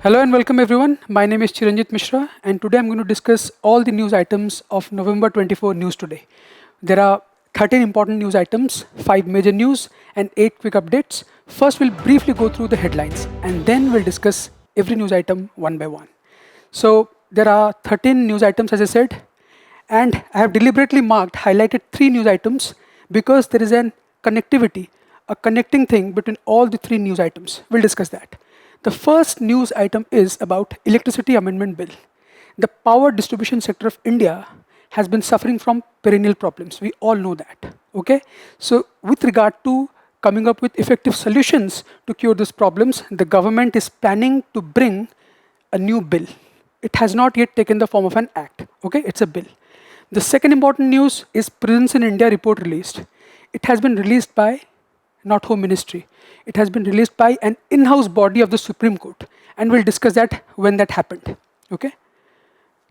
Hello and welcome everyone. My name is Chiranjit Mishra and today I'm going to discuss all the news items of November 24 News Today. There are 13 important news items, 5 major news and 8 quick updates. First we'll briefly go through the headlines and then we'll discuss every news item one by one. So there are 13 news items as I said, and I have deliberately highlighted 3 news items because there is an connectivity, a connecting thing between all the 3 news items. We'll discuss that. The first news item is about Electricity Amendment Bill. The power distribution sector of India has been suffering from perennial problems. We all know that. Okay? So, with regard to coming up with effective solutions to cure these problems, the government is planning to bring a new bill. It has not yet taken the form of an act. Okay? It's a bill. The second important news is Prisons in India report released. It has been released by not Home Ministry. It has been released by an in-house body of the Supreme Court, and we'll discuss that when that happened. Okay?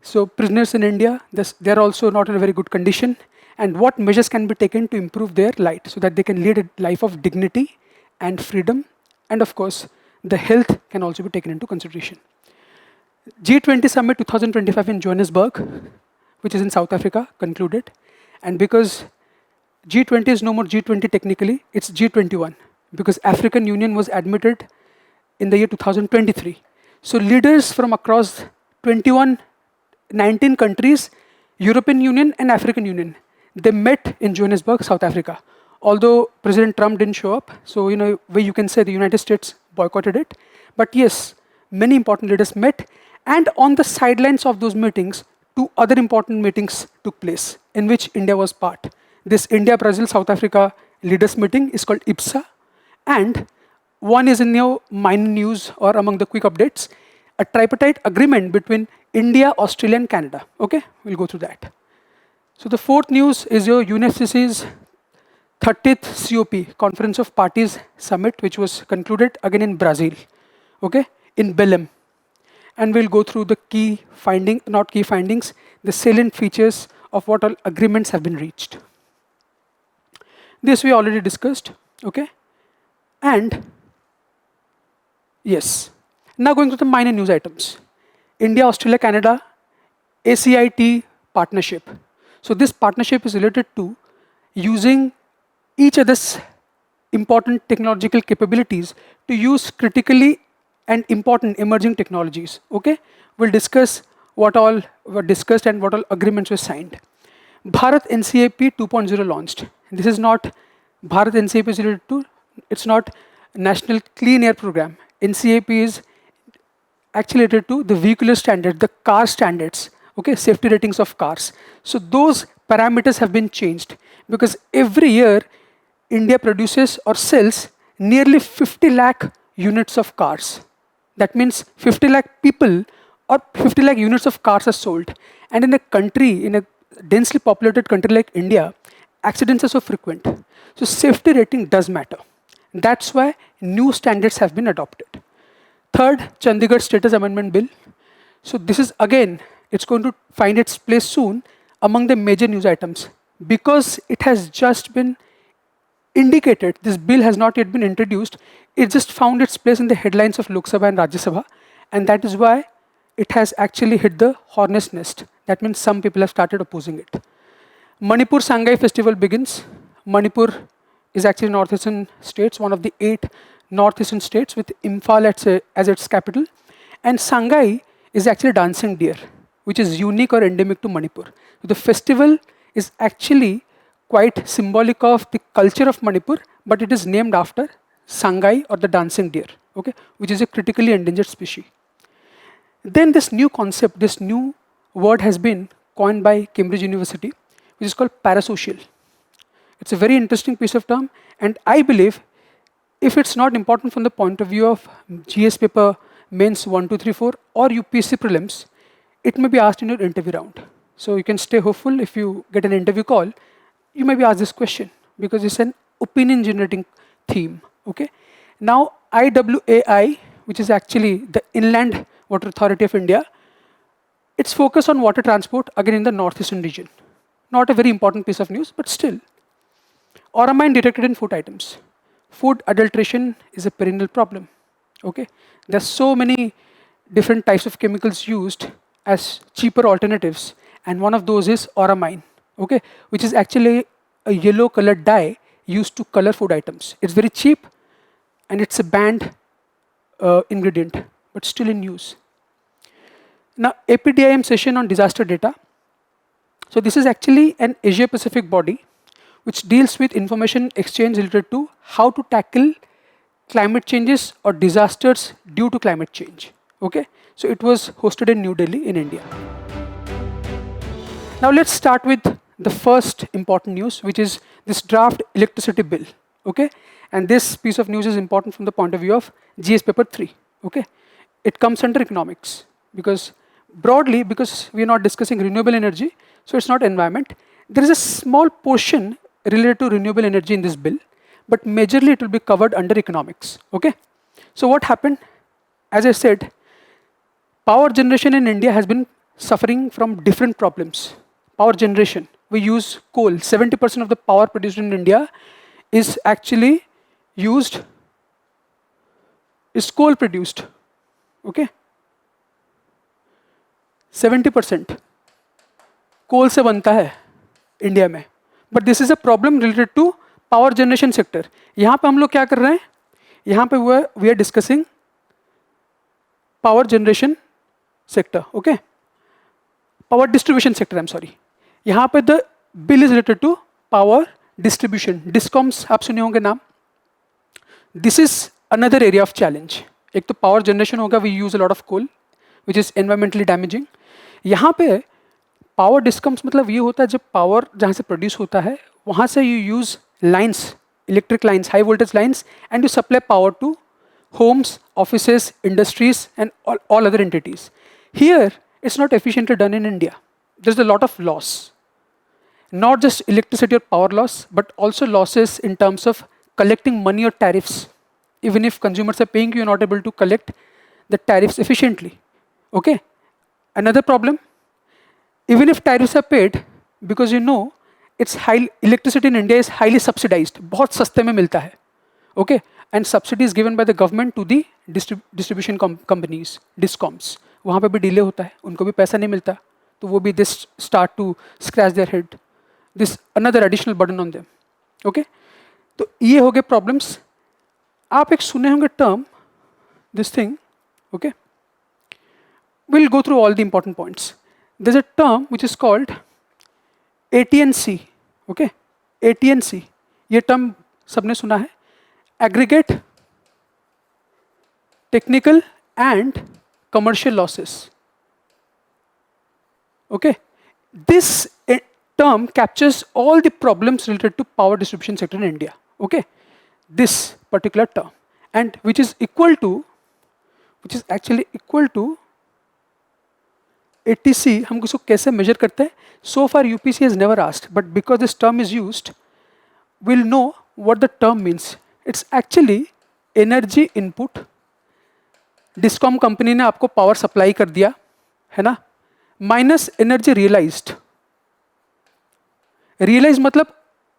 So prisoners in India, they're also not in a very good condition, and what measures can be taken to improve their life so that they can lead a life of dignity and freedom, and of course, the health can also be taken into consideration. G20 Summit 2025 in Johannesburg, which is in South Africa, concluded, and because G20 is no more G20 technically, it's G21 because African Union was admitted in the year 2023. So leaders from across 19 countries, European Union and African Union, they met in Johannesburg, South Africa. Although President Trump didn't show up, so where you can say the United States boycotted it. But yes, many important leaders met, and on the sidelines of those meetings, 2 other important meetings took place in which India was part. This India, Brazil, South Africa leaders meeting is called IBSA, and one is in your minor news or among the quick updates, a tripartite agreement between India, Australia, and Canada. Okay, we'll go through that. So the fourth news is your UNFCCC's 30th COP, Conference of Parties Summit, which was concluded again in Brazil, okay, in Belém. And we'll go through the not key findings, the salient features of what all agreements have been reached. This we already discussed, okay? And yes, now going to the minor news items. India, Australia, Canada, ACIT partnership. So this partnership is related to using each other's important technological capabilities to use critically and important emerging technologies, okay? We'll discuss what all were discussed and what all agreements were signed. Bharat NCAP 2.0 launched. This is not Bharat NCAP is related to, it's not National Clean Air Program. NCAP is actually related to the vehicular standard, the car standards, okay, safety ratings of cars. So those parameters have been changed because every year India produces or sells nearly 50 lakh units of cars. That means 50 lakh people or 50 lakh units of cars are sold. And in a country, in a densely populated country like India, accidents are so frequent. So safety rating does matter. That's why new standards have been adopted. Third, Chandigarh Status Amendment Bill. So this is again, it's going to find its place soon among the major news items because it has just been indicated, this bill has not yet been introduced, it just found its place in the headlines of Lok Sabha and Rajya Sabha, and that is why it has actually hit the hornet's nest. That means some people have started opposing it. Manipur Sangay festival begins. Manipur is actually northeastern states, one of the 8 northeastern states with Imphal as its capital. And Sangay is actually dancing deer, which is unique or endemic to Manipur. The festival is actually quite symbolic of the culture of Manipur, but it is named after Sangay or the dancing deer, okay, which is a critically endangered species. Then this new concept, this new word has been coined by Cambridge University, which is called parasocial. It's a very interesting piece of term, and I believe if it's not important from the point of view of GS paper mains 1, 2, 3, 4 or UPSC prelims, it may be asked in your interview round. So you can stay hopeful if you get an interview call, you may be asked this question because it's an opinion generating theme, okay? Now IWAI, which is actually the Inland Water Authority of India, it's focused on water transport again in the northeastern region. Not a very important piece of news, but still. Auramine detected in food items. Food adulteration is a perennial problem. Okay, there's so many different types of chemicals used as cheaper alternatives, and one of those is auramine, okay, which is actually a yellow colored dye used to color food items. It's very cheap and it's a banned ingredient, but still in use. Now, APDIM session on disaster data. So this is actually an Asia-Pacific body which deals with information exchange related to how to tackle climate changes or disasters due to climate change. Okay, so it was hosted in New Delhi in India. Now let's start with the first important news, which is this draft electricity bill. Okay, and this piece of news is important from the point of view of GS paper 3. Okay, it comes under economics because broadly, because we are not discussing renewable energy, so it's not environment. There is a small portion related to renewable energy in this bill, but majorly it will be covered under economics. Okay, so what happened? As I said, power generation in India has been suffering from different problems. Power generation, we use coal. 70% of the power produced in India is actually used, is coal produced. Okay, 70% कोल से बनता है India में, but this is a problem related to power generation sector. यहाँ पे हम लोग क्या कर रहे हैं? यहाँ पे we are discussing power generation sector. Okay, power distribution sector, I am sorry. यहाँ पे the bill is related to power distribution. Discoms आप सुने होंगे नाम. This is another area of challenge. एक तो पावर जनरेशन होगा, we use a lot of coal which is environmentally damaging. यहाँ पे पावर डिस्कम्स मतलब ये होता है जब पावर जहाँ से प्रोड्यूस होता है वहाँ से you use lines, electric lines, high voltage lines, and you supply power to homes, offices, industries, and all other entities. Here, it's not efficiently done in India. There's a lot of loss. Not just electricity or power loss, but also losses in terms of collecting money or tariffs. Even if consumers are paying, you're not able to collect the tariffs efficiently. Okay? Another problem, even if tariffs are paid, because you know, electricity in India is highly subsidized. बहुत सस्ते में मिलता है. Okay? And subsidy is given by the government to the distribution companies, discoms. वहाँ पे भी delay होता है, उनको भी पैसा नहीं मिलता, तो वो भी this start to scratch their head. This another additional burden on them. Okay? तो ये हो गए problems. आप एक सुने होंगे term, this thing. Okay? We'll go through all the important points. There's a term which is called AT&C. Okay? AT&C. ये term सबने सुना है. Aggregate, technical, and commercial losses. Okay, this term captures all the problems related to power distribution sector in India. Okay, this particular term, and which is actually equal to ATC. हम इसको कैसे measure करते हैं? So far UPC has never asked, but because this term is used, we'll know what the term means. It's actually energy input. Discom company ने आपको power supply कर दिया है ना, माइनस एनर्जी रियलाइज्ड. रियलाइज मतलब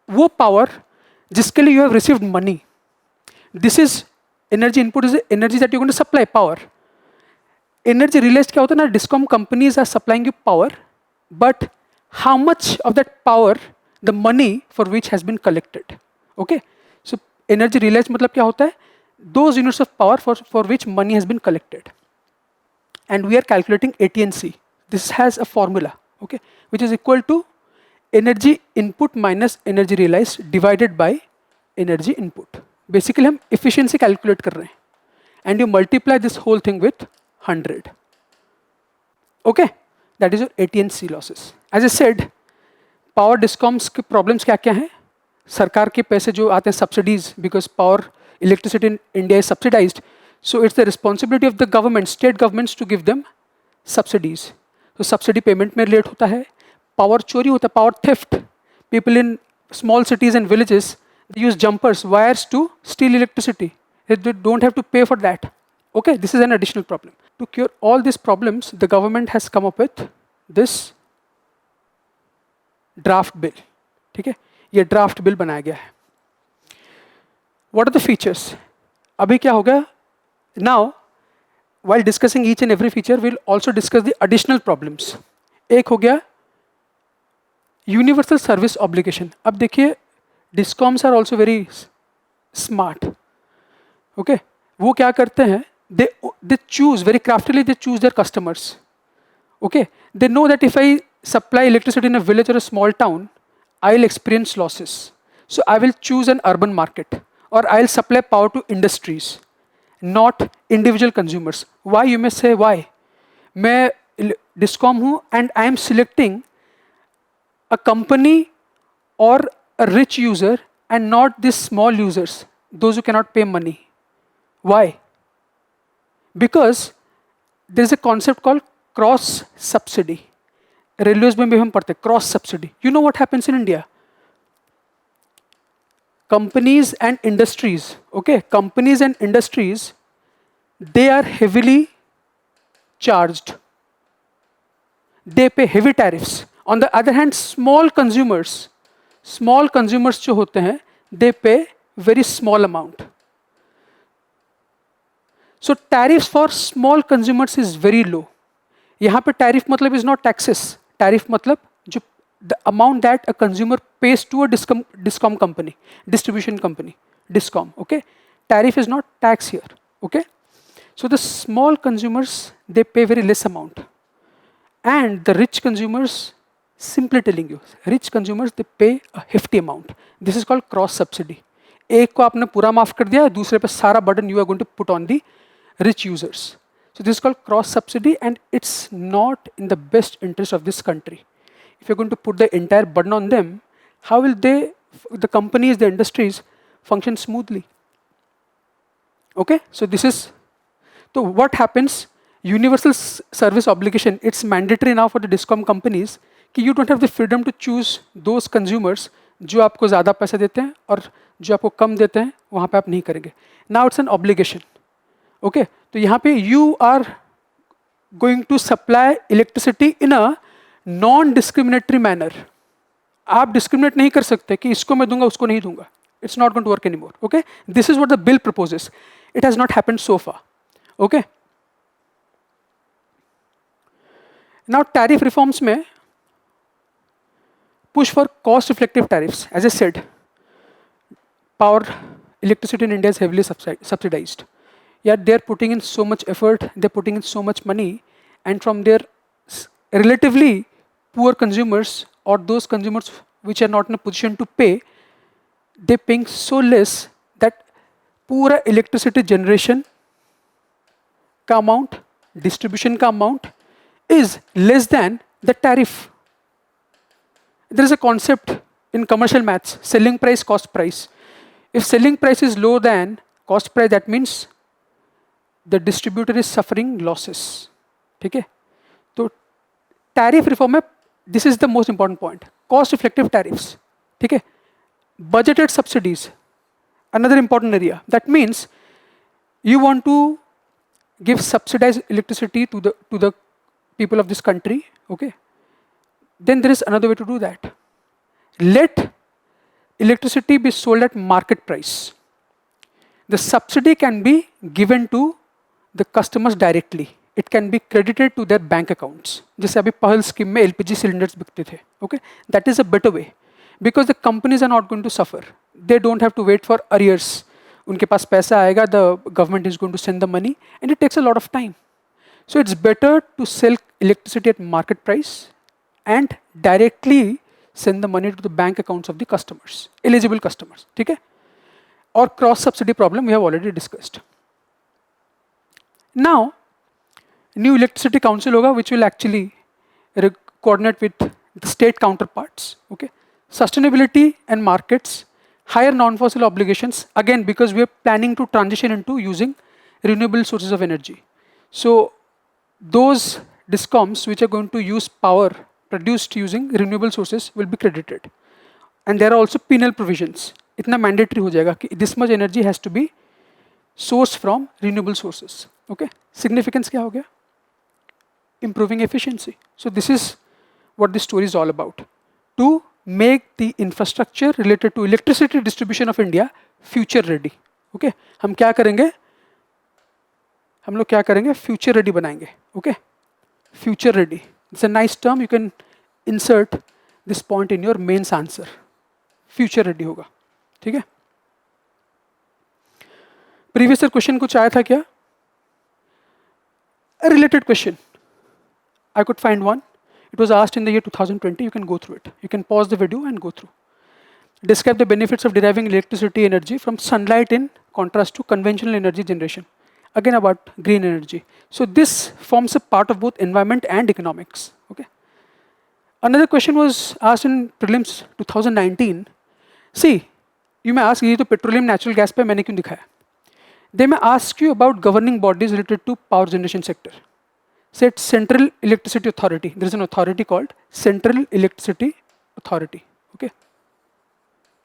वो पावर जिसके लिए you have received money. This is energy input, is energy that you going to supply power. Energy realized क्या होता है ना, discom companies are supplying you power, but how much of that power the money for which has been collected. Okay, so energy realize मतलब क्या होता है? Those units of power for which money has been collected. And we are calculating AT&C. This has a formula, okay, which is equal to energy input minus energy realized divided by energy input. Basically, हम efficiency calculate कर रहे हैं. And you multiply this whole thing with 100. Okay, that is your AT&C losses. As I said, power discoms के problems क्या क्या हैं? सरकार के पैसे जो आते हैं subsidies, because power electricity in India is subsidized, so it's the responsibility of the government, state governments, to give them subsidies. So subsidy payment में late होता है, power चोरी होता है, power theft. People in small cities and villages, they use jumpers, wires to steal electricity. They don't have to pay for that. Okay, this is an additional problem. To cure all these problems, the government has come up with this draft bill. ठीक है, ये draft bill बनाया गया है. What are the features? अभी क्या होगा? Now, while discussing each and every feature, we'll also discuss the additional problems. एक हो गया यूनिवर्सल सर्विस ऑब्लिगेशन. अब देखिए discoms are also very smart. Okay, वो क्या करते हैं, they choose very craftily, they choose their customers. Okay, they know that if I supply electricity in a village or a small town, I'll experience losses. So I will choose an urban market, or I'll supply power to industries, not individual consumers. Why, you may say, why? मैं discom हूँ and I am selecting a company or a rich user and not these small users, those who cannot pay money. Why? Because there is a concept called cross subsidy. Railways में भी हम पढ़ते cross subsidy. You know what happens in India? Companies and industries, okay, companies and industries, they are heavily charged, they pay heavy tariffs. On the other hand small consumers जो होते हैं, they pay very small amount. So tariffs for small consumers is very low. यहाँ पे tariff मतलब is not taxes. Tariff मतलब जो the amount that a consumer pays to a discom company, distribution company, discom. Okay, tariff is not tax here. Okay, so the small consumers they pay very less amount, and the rich consumers, simply telling you, rich consumers they pay a hefty amount. This is called cross subsidy. एक को आपने पूरा माफ कर दिया, दूसरे पे सारा burden you are going to put on the rich users. So this is called cross subsidy, and it's not in the best interest of this country. If you're going to put the entire burden on them, how will the companies, the industries, function smoothly? Okay, so this is, so what happens, universal service obligation, it's mandatory now for the discom companies कि you don't have the freedom to choose those consumers जो आपको ज़्यादा पैसे देते हैं और जो आपको कम देते हैं, वहाँ पे आप नहीं करेंगे. Now it's an obligation. Okay, तो यहाँ पे you are going to supply electricity in a non discriminatory manner. आप डिस्क्रिमिनेट नहीं कर सकते कि इसको मैं दूंगा उसको नहीं दूंगा. It's not going to work anymore. Okay, this is what the bill proposes. It has not happened so far. Okay, now tariff reforms में push for cost reflective tariffs. As a said, power electricity in India is heavily subsidised. Yet they're putting in so much effort, they're putting in so much money, and from their relatively poor consumers or those consumers which are not in a position to pay, they're paying so less that पूरा electricity generation का amount, distribution का amount is less than the tariff. There is a concept in commercial maths, selling price, cost price. If selling price is lower than cost price, that means the distributor is suffering losses. ठीक है, तो tariff reform में this is the most important point. Cost reflective tariffs. ठीक है, budgeted subsidies, another important area. That means you want to give subsidized electricity to the people of this country. Okay, then there is another way to do that. Let electricity be sold at market price. The subsidy can be given to the customers directly. It can be credited to their bank accounts. जैसे अभी पहल scheme में LPG cylinders बिकते थे. Okay, that is a better way because the companies are not going to suffer. They don't have to wait for arrears. उनके पास पैसा आएगा, the government is going to send the money, and it takes a lot of time. So it's better to sell electricity at market price and directly send the money to the bank accounts of the customers, eligible customers. ठीक है? Or cross subsidy problem we have already discussed. Now, new electricity council होगा which will actually coordinate with the state counterparts. Okay, sustainability and markets, higher non-fossil obligations. Again, because we are planning to transition into using renewable sources of energy. So those discoms which are going to use power produced using renewable sources will be credited. And there are also penal provisions. इतना mandatory हो जाएगा कि this much energy has to be sourced from renewable sources. Okay, significance क्या हो गया? Improving efficiency. So this is what this story is all about. To make the infrastructure related to electricity distribution of India future ready. Okay, हम क्या करेंगे? हम लोग क्या करेंगे, फ्यूचर रेडी बनाएंगे. Okay, future ready, it's a nice term, you can insert this point in your mains answer. Future ready होगा. ठीक है. प्रीवियस ईयर क्वेश्चन कुछ आया था क्या? A related question. I could find one. It was asked in the year 2020. You can go through it. You can pause the video and go through. Describe the benefits of deriving electricity energy from sunlight in contrast to conventional energy generation. Again about green energy. So this forms a part of both environment and economics. Okay. Another question was asked in prelims 2019. See, you may ask, ये तो petroleum natural gas पे मैंने क्यों दिखाया? They may ask you about governing bodies related to power generation sector. Say it's Central Electricity Authority. There is an authority called Central Electricity Authority. Okay.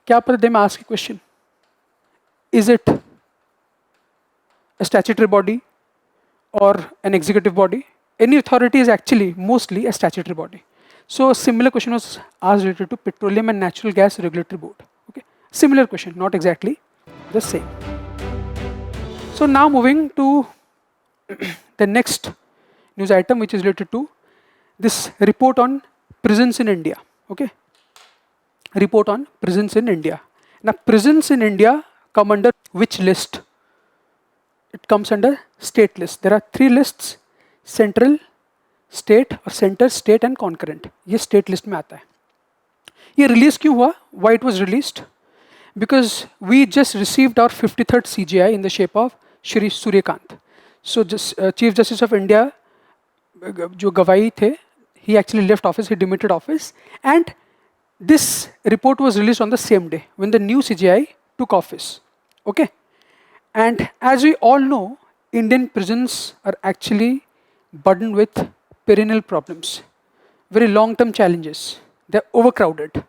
क्या पता, they may ask a question. Is it a statutory body or an executive body? Any authority is actually mostly a statutory body. So a similar question was asked related to Petroleum and Natural Gas Regulatory Board. Okay. Similar question, not exactly the same. So now moving to the next news item, which is related to this report on prisons in India. Okay, report on prisons in India. Now prisons in India come under which list? It comes under state list. There are three lists: central, state और center, state and concurrent. ये state list में आता है. ये release क्यों हुआ? Why it was released? Because we just received our 53rd CGI in the shape of Shri Suryakant. So Chief Justice of India, जो गवाही थे, he actually left office, he demitted office, and this report was released on the same day when the new CGI took office. Okay, and as we all know, Indian prisons are actually burdened with perennial problems, very long-term challenges. They're overcrowded,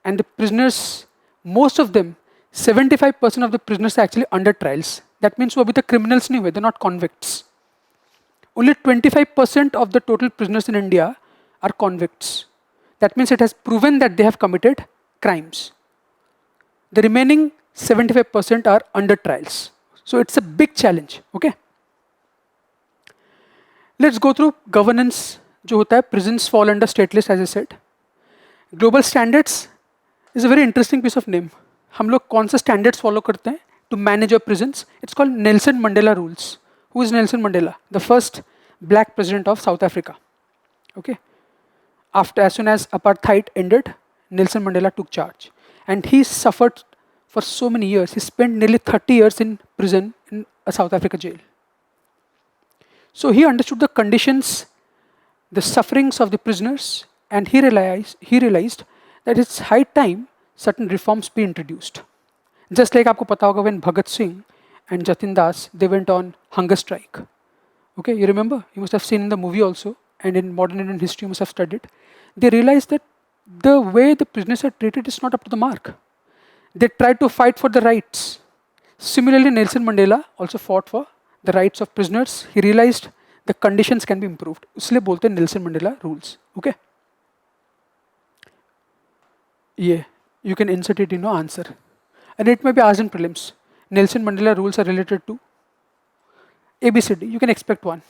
and the prisoners, most of them, 75% of the prisoners are actually under trials. That means वो अभी तक criminals नहीं हुए, they're not convicts. Only 25% of the total prisoners in India are convicts. That means it has proven that they have committed crimes. The remaining 75% are under trials. So it's a big challenge. Okay. Let's go through governance. जो होता है, prisons fall under state list, as I said. Global standards is a very interesting piece of name. हम लोग कौन से standards follow करते हैं to manage our prisons? It's called Nelson Mandela rules. Who is Nelson Mandela? The first black president of South Africa. Okay. As soon as apartheid ended, Nelson Mandela took charge. And he suffered for so many years. He spent nearly 30 years in prison in a South Africa jail. So he understood the conditions, the sufferings of the prisoners, and he realized that it's high time certain reforms be introduced. Just like आपको पता होगा when Bhagat Singh and Jatin Das, they went on hunger strike. Okay, you remember? You must have seen in the movie also, and in modern Indian history you must have studied. They realized that the way the prisoners are treated is not up to the mark. They tried to fight for the rights. Similarly, Nelson Mandela also fought for the rights of prisoners. He realized the conditions can be improved. इसलिए बोलते हैं Nelson Mandela rules. Okay? Yeah, you can insert it in your answer. And it may be asked in prelims. Nelson Mandela rules are related to ABCD. You can expect one.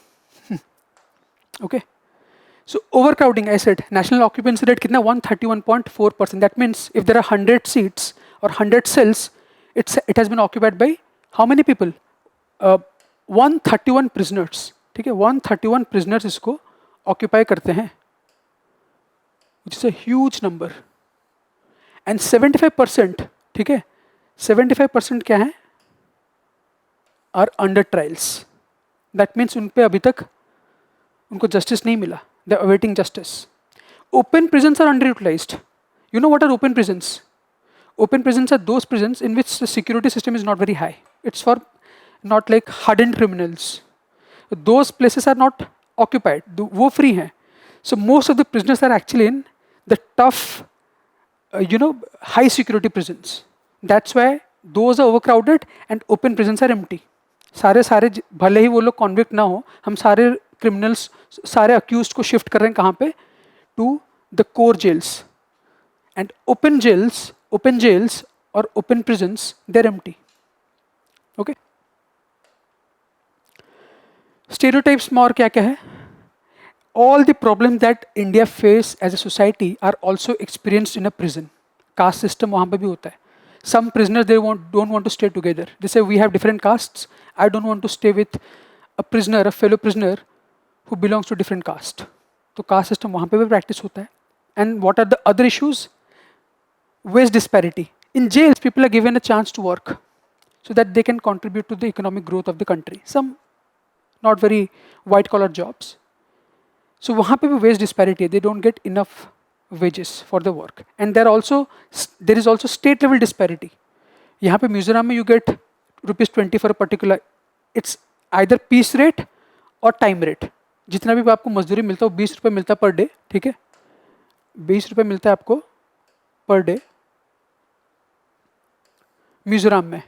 Okay. So overcrowding, I said, national occupancy rate कितना 131.4%. That means if there are 100 seats or 100 cells, it has been occupied by how many people? 131 prisoners. ठीक है, 131 prisoners इसको occupy करते हैं, which is a huge number. And 75%, ठीक है, 75% क्या है? Are under trials. That means उन पे अभी तक उनको justice नहीं मिला. They are awaiting justice. Open prisons are underutilized. You know what are open prisons? Open prisons are those prisons in which the security system is not very high. It's for not like hardened criminals. Those places are not occupied. वो free हैं. So most of the prisoners are actually in the tough, high security prisons. That's why those are overcrowded and open prisons are empty. सारे भले ही वो लोग convict ना हो, हम सारे criminals, सारे accused को shift कर रहे हैं कहाँ पे? To the core jails. And open jails or open prisons, they're empty. Okay. Stereotypes में और क्या क्या है? All the problems that India face as a society are also experienced in a prison. Caste system वहाँ पे भी होता है. Some prisoners don't want to stay together. They say we have different castes. I don't want to stay with a fellow prisoner who belongs to different caste. तो caste system वहाँ पे भी practice होता है. And what are the other issues? Wage disparity. In jails, people are given a chance to work so that they can contribute to the economic growth of the country. Some not very white collar jobs. So वहाँ पे भी wage disparity है. They don't get enough wages for the work. And there is also state level disparity. यहाँ पे मिजोरम में you get ₹20 for a particular. It's either piece rate or time rate. जितना भी आपको मजदूरी मिलता है वो ₹20 मिलता है पर डे. ठीक है, ₹20 मिलता है आपको पर डे मिजोरम में.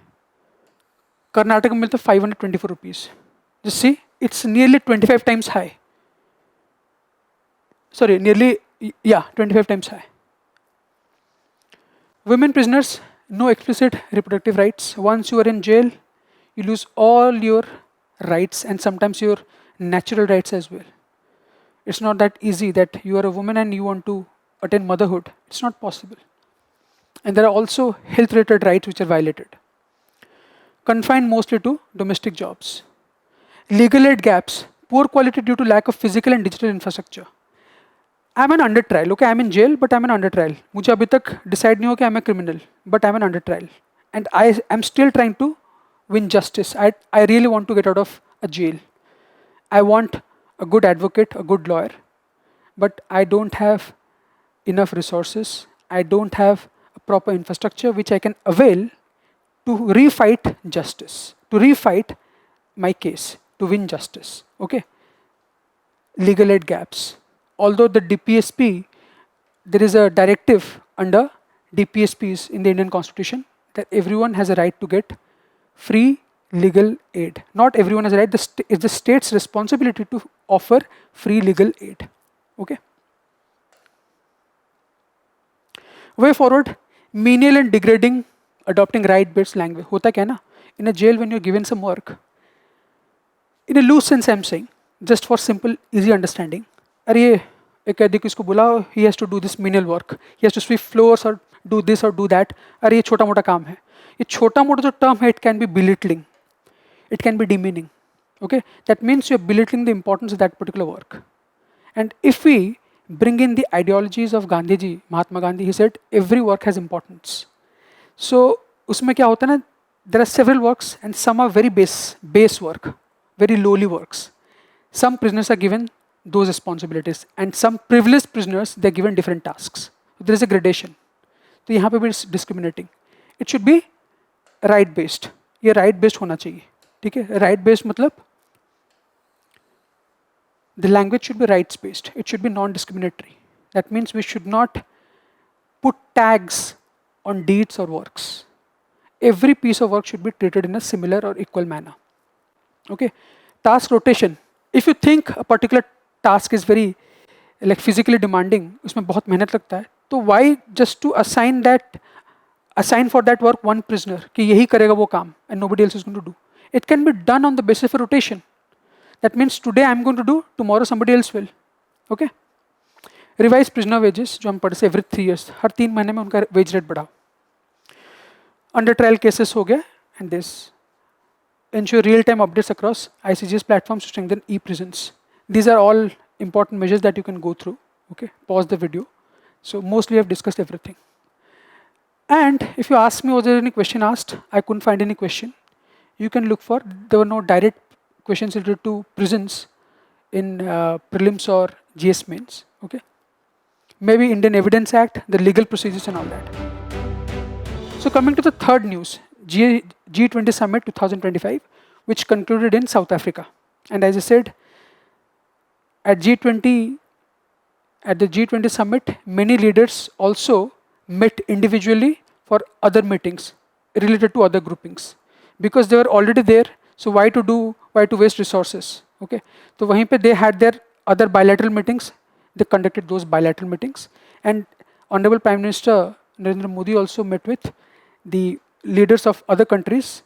कर्नाटक में मिलता है ₹524. Just see, it's nearly 25 times high. Sorry, nearly, yeah, 25 times high. Women prisoners, no explicit reproductive rights. Once you are in jail, you lose all your rights and sometimes your natural rights as well. It's not that easy that you are a woman and you want to attain motherhood. It's not possible. And there are also health-related rights which are violated. Confined mostly to domestic jobs. Legal aid gaps, poor quality due to lack of physical and digital infrastructure. I'm an under trial. Okay, I'm in jail, but I'm an under trial. मुझे अभी तक decide नहीं हो कि I'm a criminal, but I'm an under trial. And I am still trying to win justice. I really want to get out of a jail. I want a good advocate, a good lawyer, but I don't have enough resources. I don't have a proper infrastructure which I can avail to refight justice, to refight my case, to win justice. Okay? Legal aid gaps. Although the DPSP, there is a directive under DPSPs in the Indian Constitution that everyone has a right to get free legal aid. Not everyone has a right. It's the state's responsibility to offer free legal aid. Okay. Way forward, menial and degrading adopting right-based language. होता क्या ना? In a jail, when you're given some work, in a loose sense, I'm saying, just for simple, easy understanding. अरे एक कैदी को इसको बुलाओ, he has to do this menial work. He has to sweep floors or do this or do that. अरे ये छोटा मोटा काम है. ये छोटा मोटा जो term है, it can be belittling. It can be demeaning. Okay, that means you're belittling the importance of that particular work. And if we bring in the ideologies of Gandhiji, Mahatma Gandhi, he said every work has importance. So उसमें क्या होता है ना? There are several works and some are very base work, very lowly works. Some prisoners are given those responsibilities and some privileged prisoners they're given different tasks. There is a gradation. तो यहाँ पे भी discriminating. It should be right based. ये right based होना चाहिए. ठीक है? Right based मतलब the language should be rights based. It should be non-discriminatory. That means we should not put tags on deeds or works. Every piece of work should be treated in a similar or equal manner. Okay? Task rotation. If you think a particular task is very like physically demanding, उसमें बहुत मेहनत लगता है, तो why just to assign for that work one prisoner कि यही करेगा वो काम and nobody else is going to do. It can be done on the basis of rotation. That means today I'm going to do, tomorrow somebody else will. Okay? Revise prisoner wages जो हम पढ़े से every 3 years. हर 3 महीने में उनका wage rate बढ़ाओ. Under trial cases हो गया and this. Ensure real-time updates across ICG's platforms to strengthen e-prisons. These are all important measures that you can go through. Okay, pause the video. So mostly I've discussed everything. And if you ask me, was there any question asked? I couldn't find any question. You can look for, there were no direct questions related to prisons in prelims or GS mains. Okay. Maybe Indian Evidence Act, the legal procedures and all that. So coming to the third news, G20 Summit 2025, which concluded in South Africa. And as I said, at the G20 Summit, many leaders also met individually for other meetings related to other groupings. Because they were already there, so why to waste resources? Okay. So वहीं पे they had their other bilateral meetings, they conducted those bilateral meetings. And Honorable Prime Minister Narendra Modi also met with the leaders of other countries,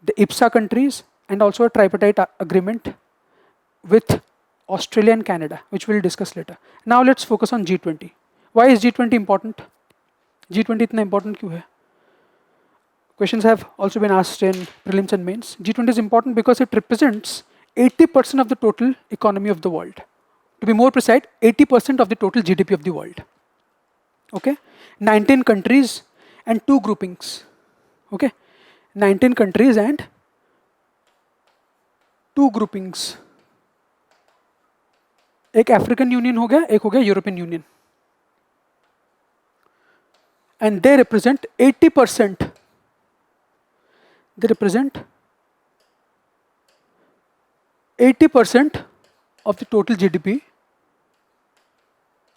the IPSA countries, and also a tripartite agreement with Australia and Canada, which we'll discuss later. Now let's focus on G20. Why is G20 important? G20 इतना important क्यों है? Questions have also been asked in prelims and mains. G20 is important because it represents 80% of the total economy of the world. To be more precise, 80% of the total GDP of the world. Okay? 19 countries and 2 groupings. Okay? 19 countries and 2 groupings. एक African union हो गया, एक हो गया European union. And they represent 80%. They represent 80% of the total GDP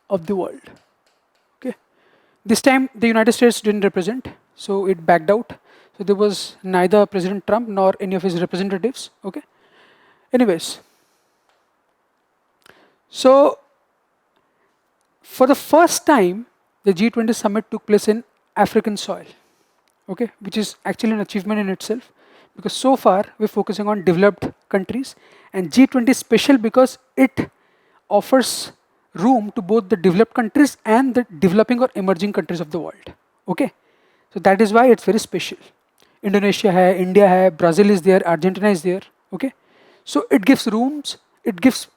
of the world. Okay. This time the United States didn't represent, so it backed out. So there was neither President Trump nor any of his representatives. Okay. Anyways, so for the first time, the G20 summit took place in African soil. Okay, which is actually an achievement in itself, because so far we're focusing on developed countries, and G20 is special because it offers room to both the developed countries and the developing or emerging countries of the world. Okay, so that is why it's very special. Indonesia hai, India hai, Brazil is there, Argentina is there. Okay, so it gives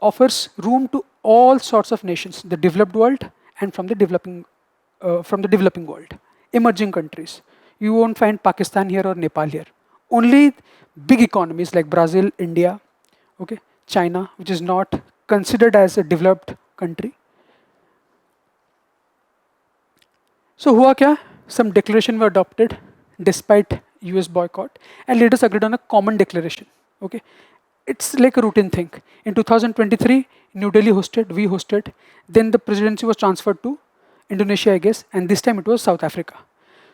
offers room to all sorts of nations, the developed world and from the developing world, emerging countries. You won't find Pakistan here or Nepal here. Only big economies like Brazil, India, okay, China, which is not considered as a developed country. So hua kya? Some declaration were adopted despite US boycott, and leaders agreed on a common declaration. Okay, it's like a routine thing. In 2023, New Delhi we hosted. Then the presidency was transferred to Indonesia, I guess, and this time it was South Africa.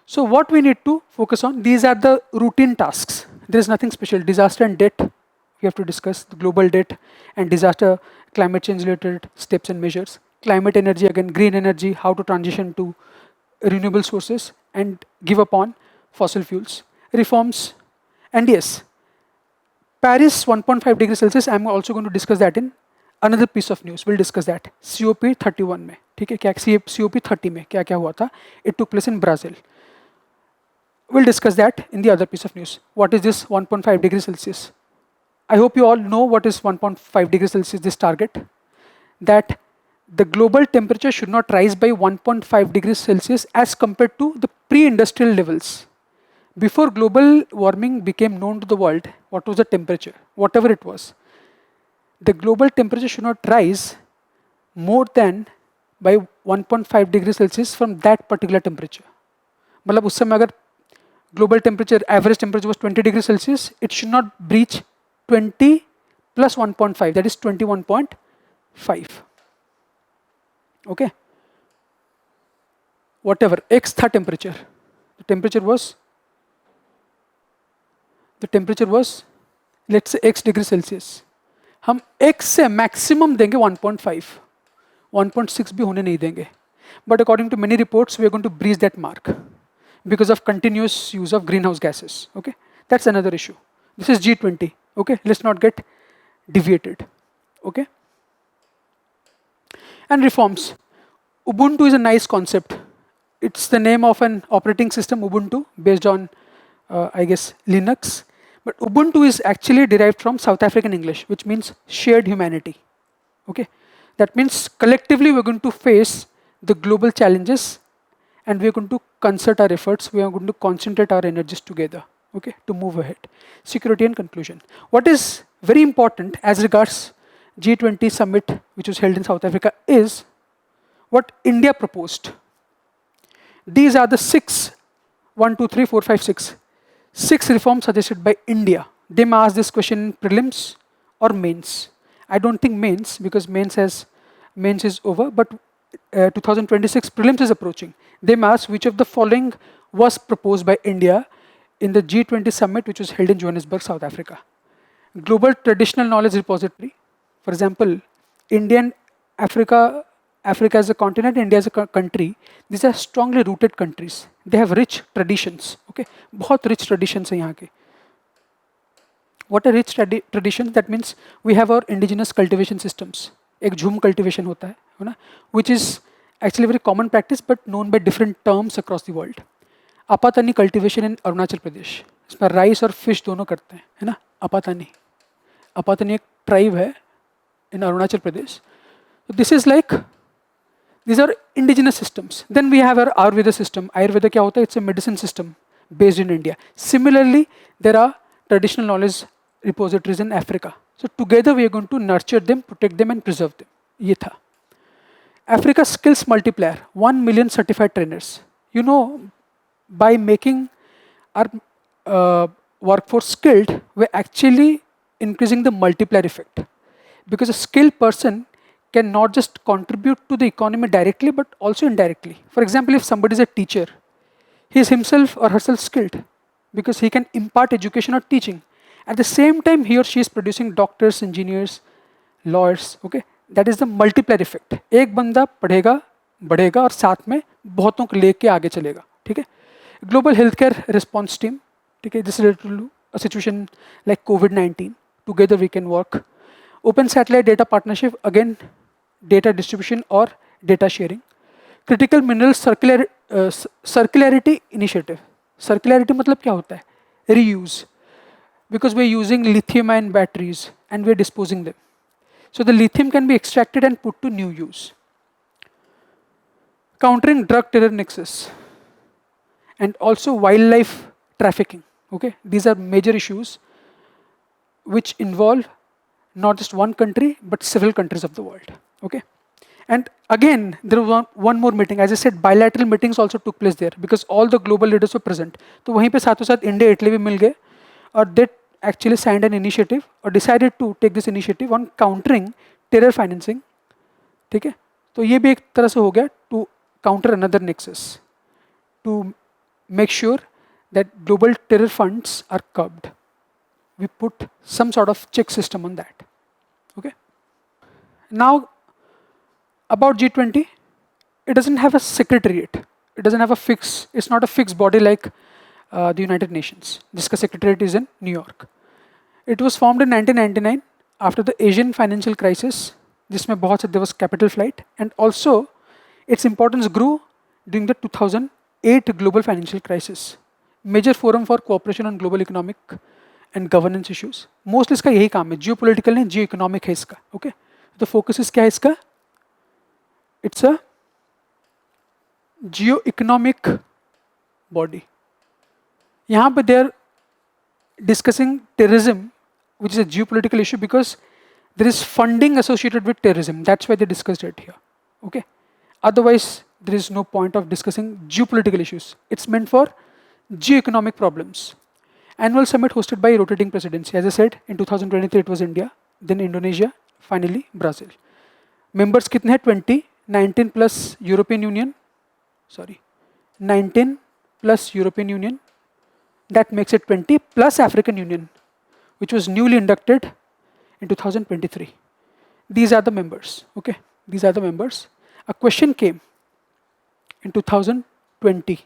So what we need to focus on, these are the routine tasks. There is nothing special. Disaster and debt, we have to discuss the global debt and disaster, climate change related steps and measures. Climate energy, again, green energy, how to transition to renewable sources and give up on fossil fuels. Reforms, and yes, Paris 1.5 degrees Celsius, I'm also going to discuss that in another piece of news. We'll discuss that. COP31 में, ठीक है क्या? COP30 में क्या क्या हुआ था? It took place in Brazil. We'll discuss that in the other piece of news. What is this 1.5 degrees Celsius? I hope you all know what is 1.5 degrees Celsius, this target. That the global temperature should not rise by 1.5 degrees Celsius as compared to the pre-industrial levels. Before global warming became known to the world, what was the temperature? Whatever it was. The global temperature should not rise more than by 1.5 degrees Celsius from that particular temperature. मतलब उस समय अगर global temperature, average temperature was 20 degrees Celsius, it should not breach 20 plus 1.5, that is 21.5. Okay. Whatever, X tha temperature. The temperature was, let's say X degrees Celsius. हम X से maximum देंगे 1.5. 1.6 भी होने नहीं देंगे. But according to many reports, we are going to breach that mark because of continuous use of greenhouse gases. Okay, that's another issue. This is G20. Okay, let's not get deviated. Okay, and reforms. Ubuntu is a nice concept. It's the name of an operating system, Ubuntu, based on, I guess, Linux. But Ubuntu is actually derived from South African English, which means shared humanity. Okay, that means collectively we're going to face the global challenges, and we're going to concert our efforts. We are going to concentrate our energies together. Okay, to move ahead. Security and conclusion. What is very important as regards G20 summit, which was held in South Africa, is what India proposed. These are the 6 reforms suggested by India. They may ask this question in prelims or mains. I don't think mains, because mains is over, but 2026 prelims is approaching. They may ask which of the following was proposed by India in the G20 summit, which was held in Johannesburg, South Africa. Global traditional knowledge repository. For example, Africa as a continent, India as a country, these are strongly rooted countries. They have rich traditions. Okay, बहुत rich traditions हैं यहाँ के. what a rich tradition. That means we have our indigenous cultivation systems. एक झूम cultivation होता है ना, which is actually very common practice but known by different terms across the world. Apatani cultivation in Arunachal Pradesh, इसमें rice और फिश दोनों करते हैं, है ना. अपातानी एक ट्राइब है in Arunachal Pradesh. So this is like, these are indigenous systems. Then we have our Ayurveda system. Ayurveda क्या होता है? It's a medicine system based in India. Similarly, there are traditional knowledge repositories in Africa. So together we are going to nurture them, protect them and preserve them. ये था. Africa skills multiplier, 1 million certified trainers. You know, by making our workforce skilled, we're actually increasing the multiplier effect. Because a skilled person can not just contribute to the economy directly, but also indirectly. For example, if somebody is a teacher, he is himself or herself skilled because he can impart education or teaching. At the same time, he or she is producing doctors, engineers, lawyers. Okay, that is the multiplier effect. एक बंदा पढ़ेगा, बढ़ेगा और साथ में बहुतों को लेके आगे चलेगा. ठीक है? Global healthcare response team. ठीक है? This is related to a situation like COVID-19. Together we can work. Open satellite data partnership, again, data distribution or data sharing. Critical mineral circularity initiative. Circularity मतलब क्या होता है? Reuse. Because we're using lithium-ion batteries and we're disposing them. So the lithium can be extracted and put to new use. Countering drug terror nexus. And also wildlife trafficking. Okay, these are major issues which involve not just one country, but several countries of the world. Okay, and again, there was one more meeting. As I said, bilateral meetings also took place there because all the global leaders were present. तो वहीं पे साथों साथ India, Italy भी मिल गए, और they actually signed an initiative or decided to take this initiative on countering terror financing. ठीक है? तो ये भी एक तरह से हो गया to counter another nexus, to make sure that global terror funds are curbed. We put some sort of check system on that. Okay. Now, about G20, it doesn't have a secretariat. It doesn't have a fix. It's not a fixed body like the United Nations. जिसका secretariat is in New York. It was formed in 1999 after the Asian financial crisis. जिसमें बहुत से there was capital flight, and also its importance grew during the 2008 global financial crisis. Major forum for cooperation on global economic and governance issues. Mostly इसका यही काम है, geopolitical नहीं, geo-economic है इसका. Okay, the focus is क्या है इसका? It's a geo-economic body. यहाँ पे they are discussing terrorism, which is a geopolitical issue because there is funding associated with terrorism. That's why they discussed it here. Okay. Otherwise, there is no point of discussing geopolitical issues. It's meant for geo-economic problems. Annual summit hosted by rotating presidency. As I said, in 2023 it was India, then Indonesia, finally Brazil. Members कितने हैं? 20, 19 plus European Union. Sorry, 19 plus European Union. That makes it 20 plus African Union, which was newly inducted in 2023. These are the members. Okay, these are the members. A question came in 2020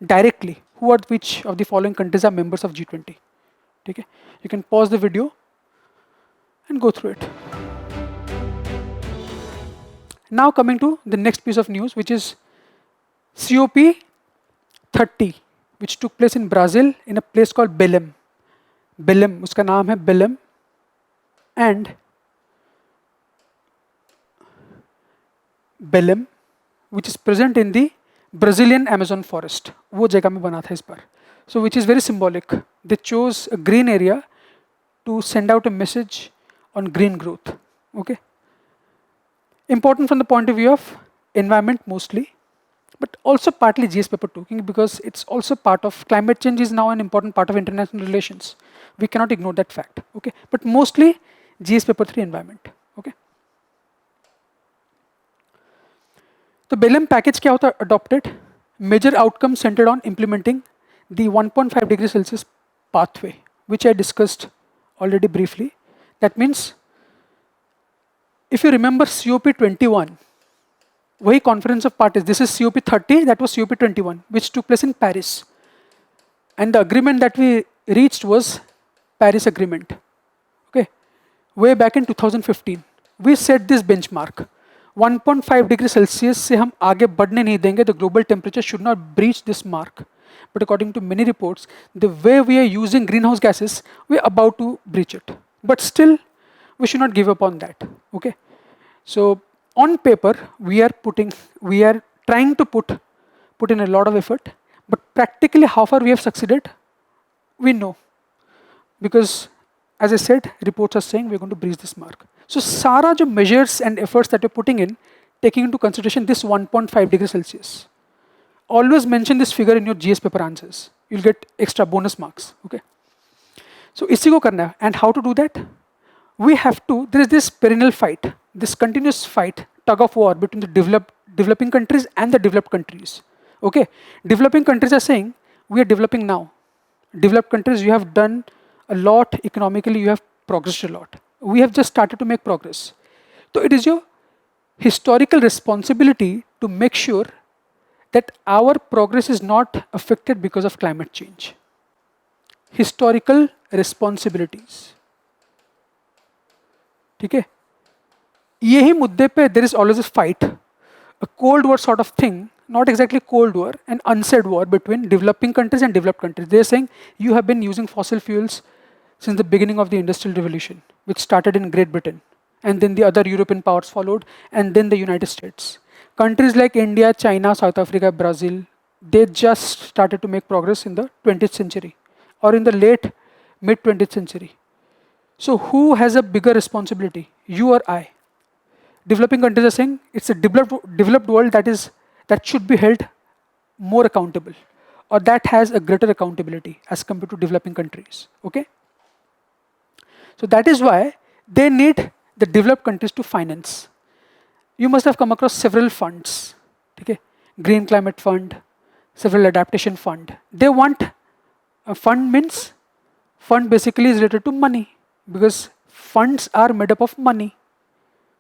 directly. Who are which of the following countries are members of G20? Okay, you can pause the video and go through it. Now coming to the next piece of news, which is COP30, which took place in Brazil in a place called Belém. Belém, उसका नाम है Belém, and Belém, which is present in the Brazilian Amazon forest. वो जगह में बना था इस बार. So which is very symbolic. They chose a green area to send out a message on green growth. Okay. Important from the point of view of environment mostly, but also partly GS paper 2, because it's also part of climate change is now an important part of international relations. We cannot ignore that fact. Okay. But mostly GS paper 3 environment. Okay. The Belém package क्या होता adopted? Major outcomes centered on implementing the 1.5 degrees Celsius pathway, which I discussed already briefly. That means, if you remember COP21, वही conference of parties, this is COP30, that was COP21, which took place in Paris. And the agreement that we reached was Paris Agreement. way back in 2015. We set this benchmark. 1.5 degree Celsius से हम आगे बढ़ने नहीं देंगे. The global temperature should not breach this mark. But according to many reports, the way we are using greenhouse gases, we are about to breach it. But still, we should not give up on that. Okay. So on paper, we are trying to put in a lot of effort. But practically, how far we have succeeded, we know. Because as I said, reports are saying we're going to breach this mark. So सारा जो measures and efforts that you're putting in, taking into consideration this 1.5 degrees Celsius. Always mention this figure in your GS paper answers. You'll get extra bonus marks. Okay. So इसी को करना है. And how to do that? We have to. There is this perennial fight, this continuous fight, tug of war between the developing countries and the developed countries. Okay. Developing countries are saying we are developing now. Developed countries, you have done a lot economically. You have progressed a lot. We have just started to make progress. So it is your historical responsibility to make sure that our progress is not affected because of climate change. Historical responsibilities. ठीक है? यही मुद्दे पे there is always a fight, a Cold War sort of thing, not exactly Cold War, an unsaid war between developing countries and developed countries. They are saying you have been using fossil fuels since the beginning of the Industrial Revolution, which started in Great Britain, and then the other European powers followed, and then the United States. Countries like India, China, South Africa, Brazil, they just started to make progress in the 20th century, or in the late mid 20th century. So who has a bigger responsibility, you or I? Developing countries are saying it's a developed world that should be held more accountable, or that has a greater accountability as compared to developing countries. Okay? So that is why they need the developed countries to finance. You must have come across several funds. Okay? Green Climate Fund, several adaptation fund. They want a fund means fund basically is related to money, because funds are made up of money,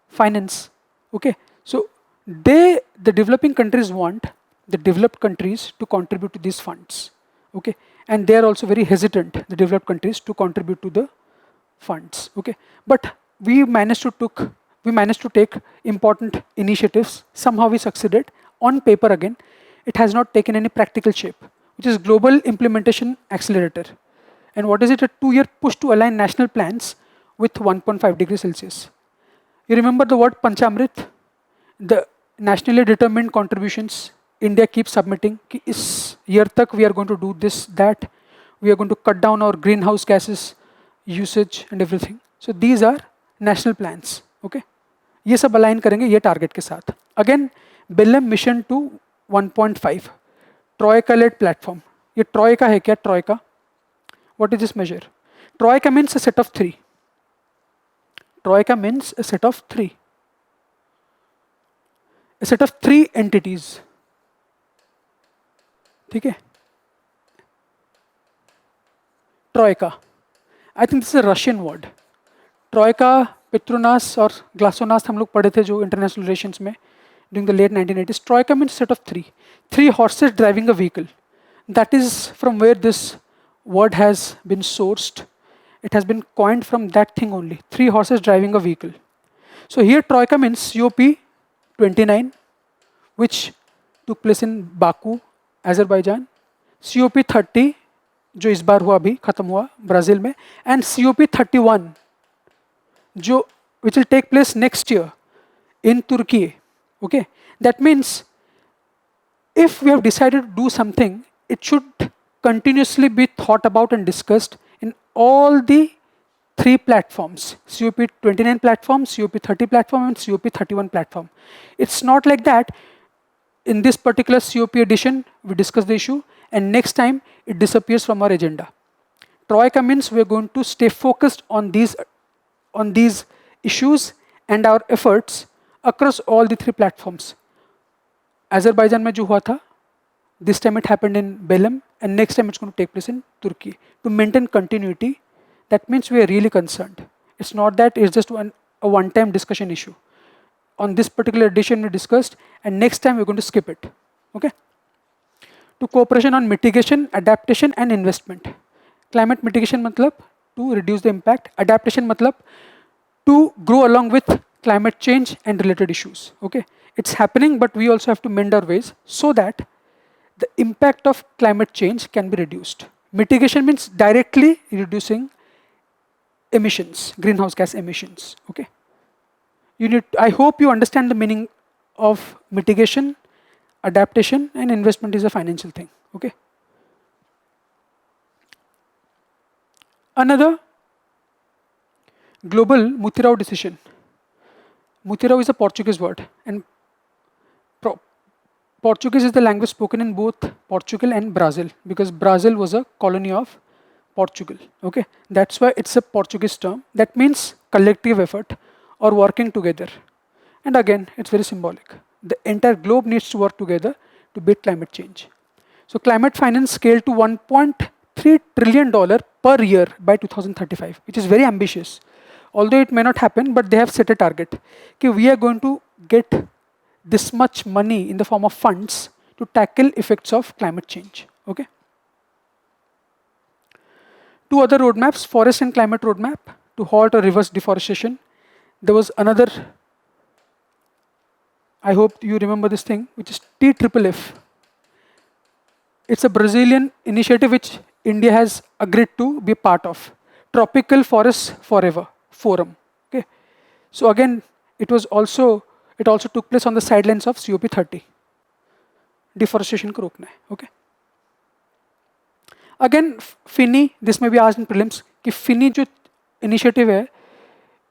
finance. Okay? So the developing countries want the developed countries to contribute to these funds. Okay? And they are also very hesitant, the developed countries, to contribute to the funds. Okay? But we managed to take important initiatives. Somehow we succeeded. On paper again, it has not taken any practical shape, which is Global Implementation Accelerator. And what is it? A 2-year push to align national plans with 1.5 degrees Celsius. You remember the word Panchamrit? The nationally determined contributions India keeps submitting. कि इस year तक we are going to do this, that. We are going to cut down our greenhouse gases usage and everything. So these are national plans. Okay? ये सब align करेंगे ये target के साथ. Again, Belém mission to 1.5. Troika-led platform. ये Troika है क्या? Troika. What is this measure? Troika means a set of 3. Troika means a set of 3. A set of 3 entities. ठीक है? Troika. I think this is a Russian word. Troika, Petronas or Glasnost हम लोग पढ़े थे जो international relations में during the late 1980s. Troika means set of 3. 3 horses driving a vehicle. That is from where this word has been sourced. It has been coined from that thing only. 3 horses driving a vehicle. So here Troika means COP29, which took place in Baku, Azerbaijan. COP30, जो इस बार हुआ अभी खत्म हुआ Brazil में, and COP31, जो which will take place next year in Turkey. Okay, that means if we have decided to do something, it should continuously be thought about and discussed in all the 3 platforms: COP29 platform, COP30 platform, and COP31 platform. It's not like that. In this particular COP edition, we discuss the issue, and next time it disappears from our agenda. Troika means we're going to stay focused on these issues and our efforts across all the 3 platforms. Azerbaijan में जो हुआ था, this time it happened in Belém, and next time it's going to take place in Turkey. To maintain continuity, that means we are really concerned. It's not that it's just a one-time discussion issue. On this particular edition we discussed, and next time we're going to skip it. Okay? To cooperation on mitigation, adaptation, and investment. Climate mitigation matlab to reduce the impact. Adaptation matlab to grow along with climate change and related issues. Okay, it's happening, but we also have to mend our ways so that the impact of climate change can be reduced. Mitigation means directly reducing emissions, greenhouse gas emissions. Okay, I hope you understand the meaning of mitigation, adaptation, and investment is a financial thing. Okay. Another global Mutirao decision. Mutirao is a Portuguese word, and Portuguese is the language spoken in both Portugal and Brazil, because Brazil was a colony of Portugal. Okay, that's why it's a Portuguese term. That means collective effort or working together. And again, it's very symbolic. The entire globe needs to work together to beat climate change. So climate finance scaled to $1.3 trillion per year by 2035, which is very ambitious. Although it may not happen, but they have set a target. Okay, we are going to get this much money in the form of funds to tackle effects of climate change. Okay. Two other roadmaps, forest and climate roadmap to halt or reverse deforestation. There was another, I hope you remember this thing, which is TFFF. It's a Brazilian initiative which India has agreed to be part of. Tropical Forests Forever Forum. Okay. So again, it also took place on the sidelines of COP30. Deforestation ko rokna hai. Okay. Again, FINI, this may be asked in prelims, कि FINI जो initiative hai,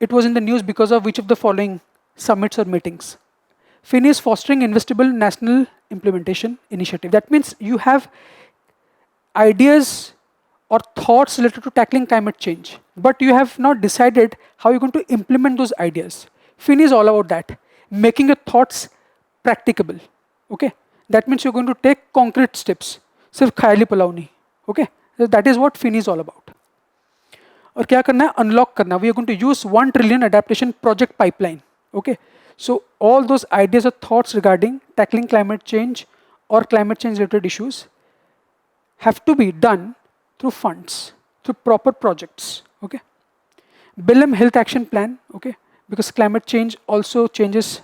it was in the news because of which of the following summits or meetings. FINI is fostering investable national implementation initiative. That means you have ideas or thoughts related to tackling climate change, but you have not decided how you're going to implement those ideas. FINI is all about that, making your thoughts practicable. Okay, that means you're going to take concrete steps. सिर्फ ख्याली पुलाव नहीं. Okay, so that is what FINI is all about. और क्या करना है? Unlock करना. We are going to use 1 trillion adaptation project pipeline. Okay, so all those ideas or thoughts regarding tackling climate change or climate change related issues have to be done through funds, through proper projects. Okay, BILM Health Action Plan. Okay, because climate change also changes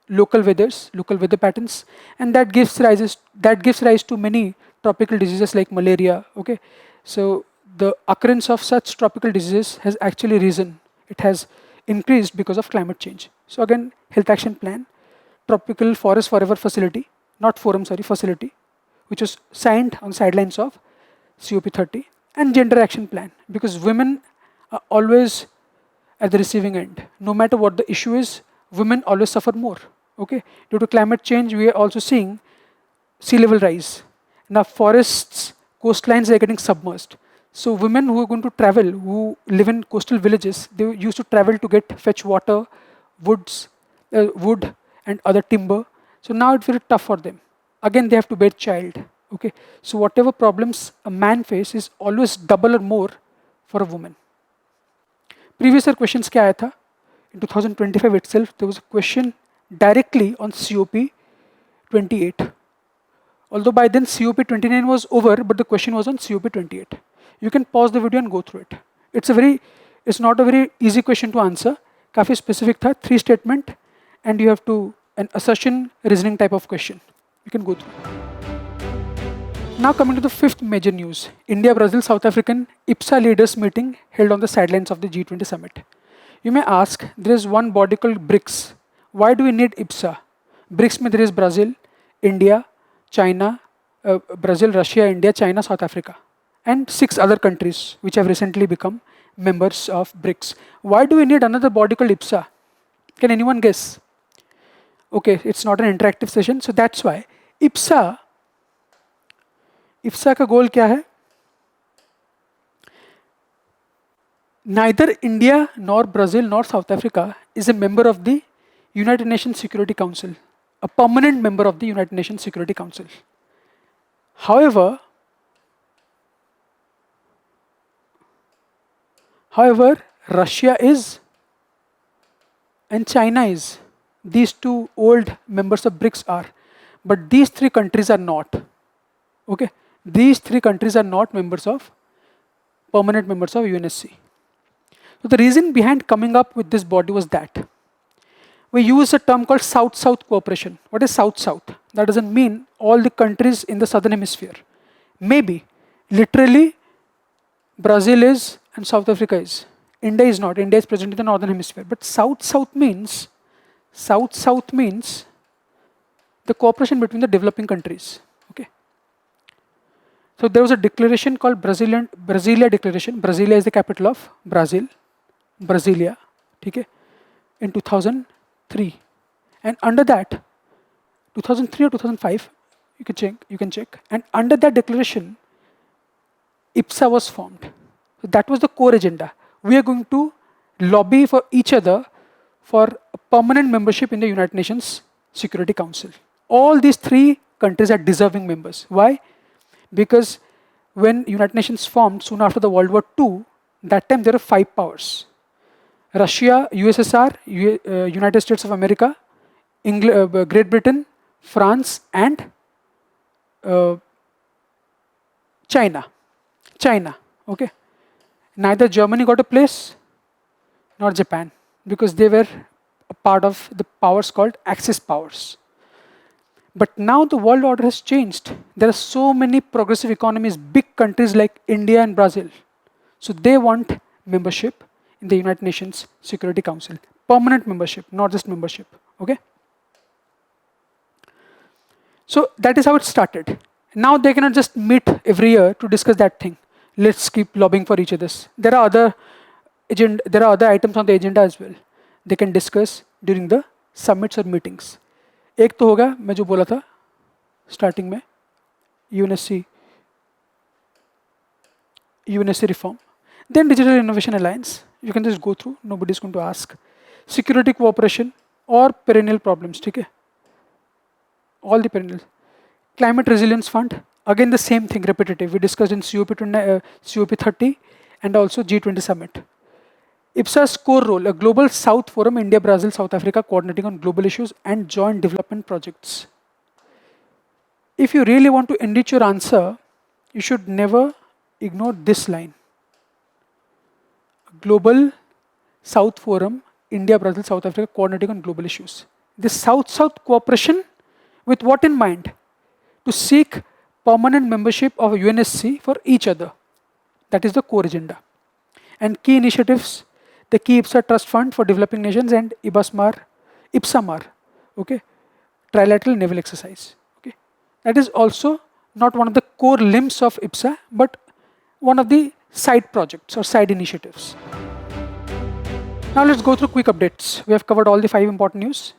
local weather patterns, and that gives rise to many tropical diseases like malaria. Okay, so the occurrence of such tropical diseases has actually risen. It has increased because of climate change. So again, Health Action Plan, Tropical Forest Forever Facility, not forum, sorry, facility, which was signed on sidelines of COP30, and Gender Action Plan, because women are always at the receiving end. No matter what the issue is, women always suffer more. Okay, due to climate change, we are also seeing sea level rise. Now forests, coastlines are getting submerged. So women who are going to travel, who live in coastal villages, they used to travel to fetch water, wood and other timber. So now it's very tough for them. Again, they have to bear child. Okay, so whatever problems a man faces is always double or more for a woman. Previous year questions kya aaya tha? In 2025 itself, there was a question directly on COP28. Although by then COP29 was over, but the question was on COP28. You can pause the video and go through it. It's not a very easy question to answer. Kafi specific tha, 3 statement, and you have to an assertion reasoning type of question. You can go through. Now coming to the 5th major news, India, Brazil, South African IPSA leaders meeting held on the sidelines of the G20 summit. You may ask, there is one body called BRICS. Why do we need IPSA? BRICS mein there is Brazil, India, China, Brazil, Russia, India, China, South Africa, and 6 other countries which have recently become members of BRICS. Why do we need another body called IPSA? Can anyone guess? Okay, it's not an interactive session, so that's why IPSA का goal क्या है? Neither India nor Brazil nor South Africa is a member of the United Nations Security Council, a permanent member of the United Nations Security Council. However, Russia is and China is. These 2 old members of BRICS are, but these 3 countries are not. Okay, these 3 countries are not permanent members of UNSC. So the reason behind coming up with this body was that we use a term called South-South cooperation. What is South-South? That doesn't mean all the countries in the southern hemisphere. Maybe, literally, Brazil is and South Africa is. India is not. India is present in the northern hemisphere. But South-South means the cooperation between the developing countries. Okay. So there was a declaration called Brasilia Declaration. Brasilia is the capital of Brazil. Brasilia. Okay. In 2003. And under that, 2003 or 2005, you can check. And under that declaration, IPSA was formed. So that was the core agenda. We are going to lobby for each other for a permanent membership in the United Nations Security Council. All these three countries are deserving members. Why? Because when United Nations formed soon after the World War II, that time there were 5 powers. Russia, USSR, United States of America, Great Britain, France, and China. Okay. Neither Germany got a place, nor Japan, because they were a part of the powers called Axis powers. But now the world order has changed. There are so many progressive economies, big countries like India and Brazil. So they want membership in the United Nations Security Council. Permanent membership, not just membership. Okay? So that is how it started. Now they cannot just meet every year to discuss that thing. Let's keep lobbying for each other. There are other items on the agenda as well. They can discuss during the summits or meetings. एक तो होगा मैं जो बोला था starting में UNSC reform. Then Digital Innovation Alliance. You can just go through. Nobody is going to ask. Security cooperation or perennial problems. ठीक है? All the perennial. Climate Resilience Fund. Again the same thing, repetitive. We discussed in COP30 and also G20 Summit. IPSA's core role, a global South Forum, India, Brazil, South Africa, coordinating on global issues and joint development projects. If you really want to enrich your answer, you should never ignore this line. Global South Forum, India, Brazil, South Africa, coordinating on global issues. This South-South cooperation with what in mind? To seek permanent membership of UNSC for each other. That is the core agenda. And key initiatives, the key IPSA Trust Fund for Developing Nations and IPSAMAR, okay, trilateral naval exercise. Okay, that is also not one of the core limbs of IPSA, but one of the side projects or side initiatives. Now let's go through quick updates. We have covered all the 5 important news.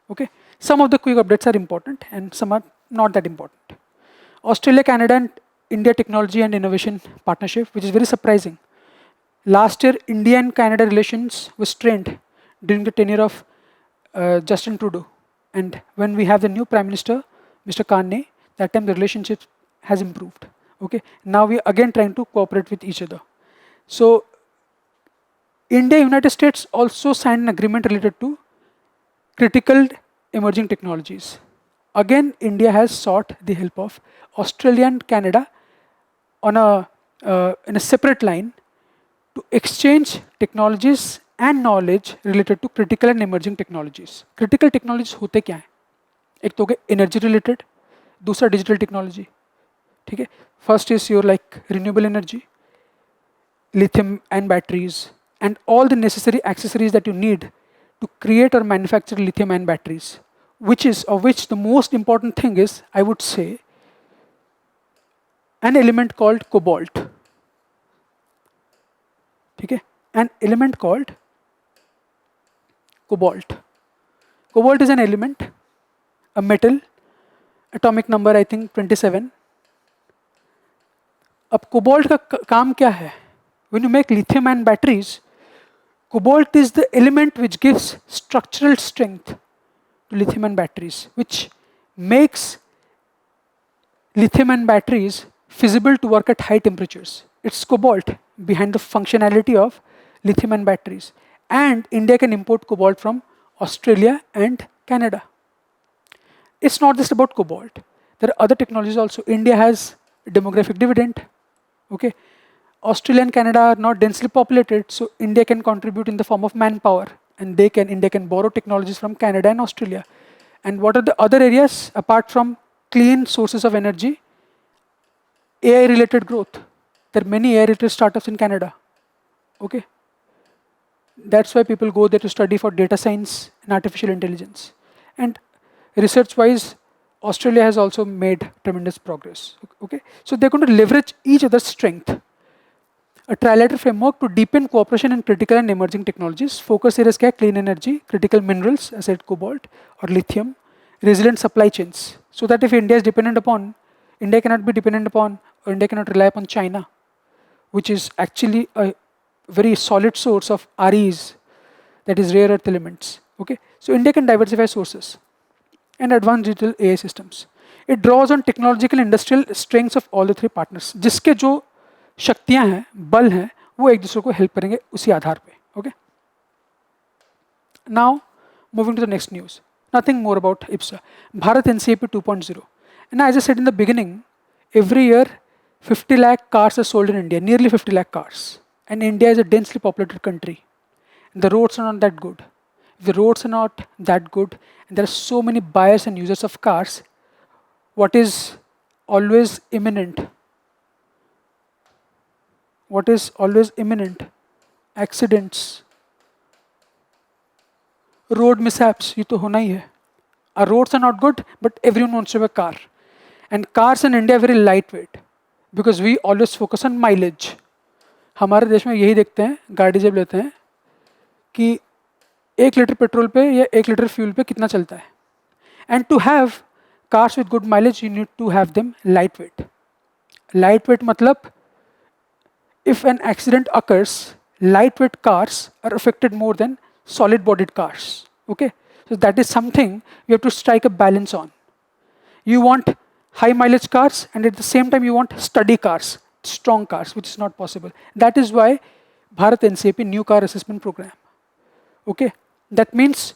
Okay, some of the quick updates are important and some are not that important. Australia, Canada, and India Technology and Innovation Partnership, which is very surprising. Last year, India and Canada relations were strained during the tenure of Justin Trudeau. And when we have the new Prime Minister, Mr. Carney, that time the relationship has improved. Okay, now we are again trying to cooperate with each other. So, India, United States also signed an agreement related to critical emerging technologies. Again, India has sought the help of Australia and Canada on in a separate line to exchange technologies and knowledge related to critical and emerging technologies. Critical technologies होते क्या हैं? एक तो energy related, दूसरा digital technology. ठीक है? First is your like renewable energy, lithium and batteries, and all the necessary accessories that you need to create or manufacture lithium ion batteries. Which the most important thing is, I would say, an element called cobalt. Okay? An element called cobalt. Cobalt is an element, a metal, atomic number I think 27. अब cobalt का काम क्या है? When you make lithium ion batteries, cobalt is the element which gives structural strength to lithium ion batteries, which makes lithium ion batteries feasible to work at high temperatures. It's cobalt behind the functionality of lithium ion batteries. And India can import cobalt from Australia and Canada. It's not just about cobalt. There are other technologies also. India has a demographic dividend. Okay. Australia and Canada are not densely populated, so India can contribute in the form of manpower, and India can borrow technologies from Canada and Australia. And what are the other areas apart from clean sources of energy? AI-related growth. There are many AI-related startups in Canada. Okay, that's why people go there to study for data science and artificial intelligence. And research-wise, Australia has also made tremendous progress. Okay, so they're going to leverage each other's strength. A trilateral framework to deepen cooperation in critical and emerging technologies. Focus areas क्या है? Clean energy, critical minerals, as I said, cobalt or lithium, resilient supply chains. So that if India is dependent upon, India cannot be dependent upon, or India cannot rely upon China, which is actually a very solid source of REs, that is rare earth elements. Okay, so India can diversify sources and advanced digital AI systems. It draws on technological industrial strengths of all the three partners. जिसके जो शक्तियां हैं, बल हैं, वो एक दूसरे को हेल्प करेंगे उसी आधार पे. Okay. Now, moving to the next news. Nothing more about IPSA. Bharat NCAP 2.0. And as I said in the beginning, every year 50 lakh cars are sold in India, nearly 50 lakh cars. And India is a densely populated country. And the roads are not that good. If the roads are not that good, and there are so many buyers and users of cars, what is always imminent? What is always imminent? Accidents, road mishaps, ये तो होना ही है. Our roads are not good, but everyone wants to have a car. And cars in India are very lightweight because we always focus on mileage. हमारे देश में यही देखते हैं, गाड़ी जब लेते हैं कि 1 लीटर पेट्रोल पे या 1 लीटर फ्यूल पे कितना चलता है. And to have cars with good mileage, you need to have them lightweight. Lightweight मतलब if an accident occurs, lightweight cars are affected more than solid-bodied cars. Okay, so that is something you have to strike a balance on. You want high mileage cars, and at the same time you want sturdy cars, strong cars, which is not possible. That is why Bharat NCAP new car assessment program. Okay, that means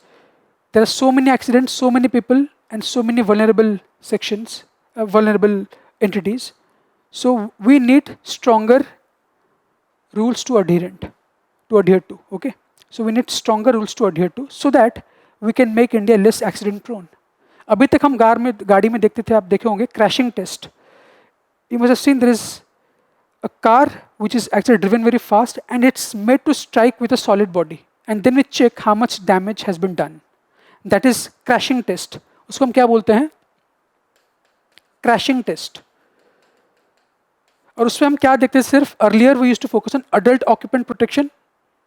there are so many accidents, so many people, and so many vulnerable sections, vulnerable entities. So we need stronger rules to adhere to. Okay, so we need stronger rules to adhere to so that we can make India less accident prone. अभी तक हम गाड़ी में देखते थे, आप देखे होंगे crashing test. You must have seen there is a car which is actually driven very fast and it's made to strike with a solid body, and then we check how much damage has been done. That is crashing test. उसको हम क्या बोलते हैं? Crashing test. और उसमें हम क्या देखते हैं? सिर्फ earlier we used to focus on adult occupant protection.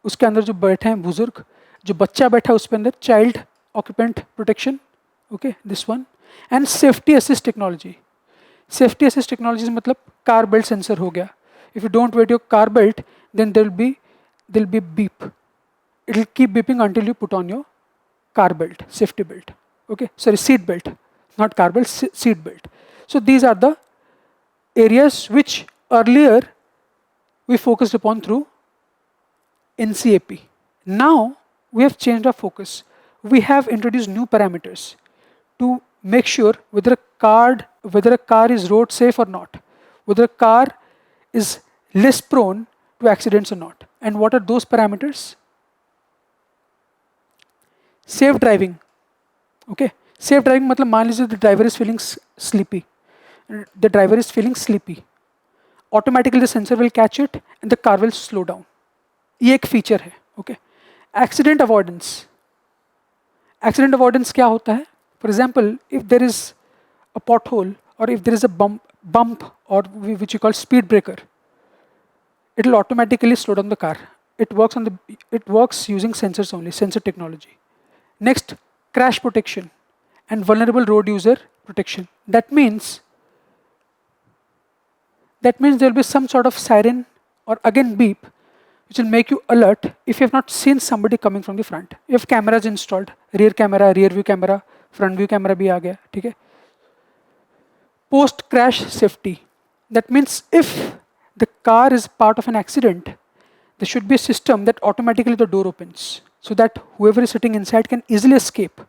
उसके अंदर जो बैठे हैं बुजुर्ग, जो बच्चा बैठा है उसके अंदर child occupant protection. Okay, this one. And safety assist technology. Safety assist technology मतलब कार बेल्ट सेंसर हो गया. If you don't wait your car belt, then there will be beep. It will keep beeping until you put on your car belt, safety belt. Okay, sorry, seat belt, not car belt, seat belt. So these are the areas which earlier we focused upon through NCAP. Now we have changed our focus. We have introduced new parameters to make sure whether a car is road safe or not, whether a car is less prone to accidents or not. And what are those parameters? Safe driving. Okay, safe driving मतलब मान लीजिए the driver is feeling sleepy. The driver is feeling sleepy. Automatically the sensor will catch it and the car will slow down. ये एक feature है. Okay. Accident avoidance. Accident avoidance क्या होता है? For example, if there is a pothole or if there is a bump or which you call speed breaker, it will automatically slow down the car. It works using sensors only, sensor technology. Next, crash protection and vulnerable road user protection. That means there will be some sort of siren or again beep which will make you alert if you have not seen somebody coming from the front. You have cameras installed, rear view camera, front view camera bhi aa gaya, theek hai? Post crash safety. That means if the car is part of an accident, there should be a system that automatically the door opens, so that whoever is sitting inside can easily escape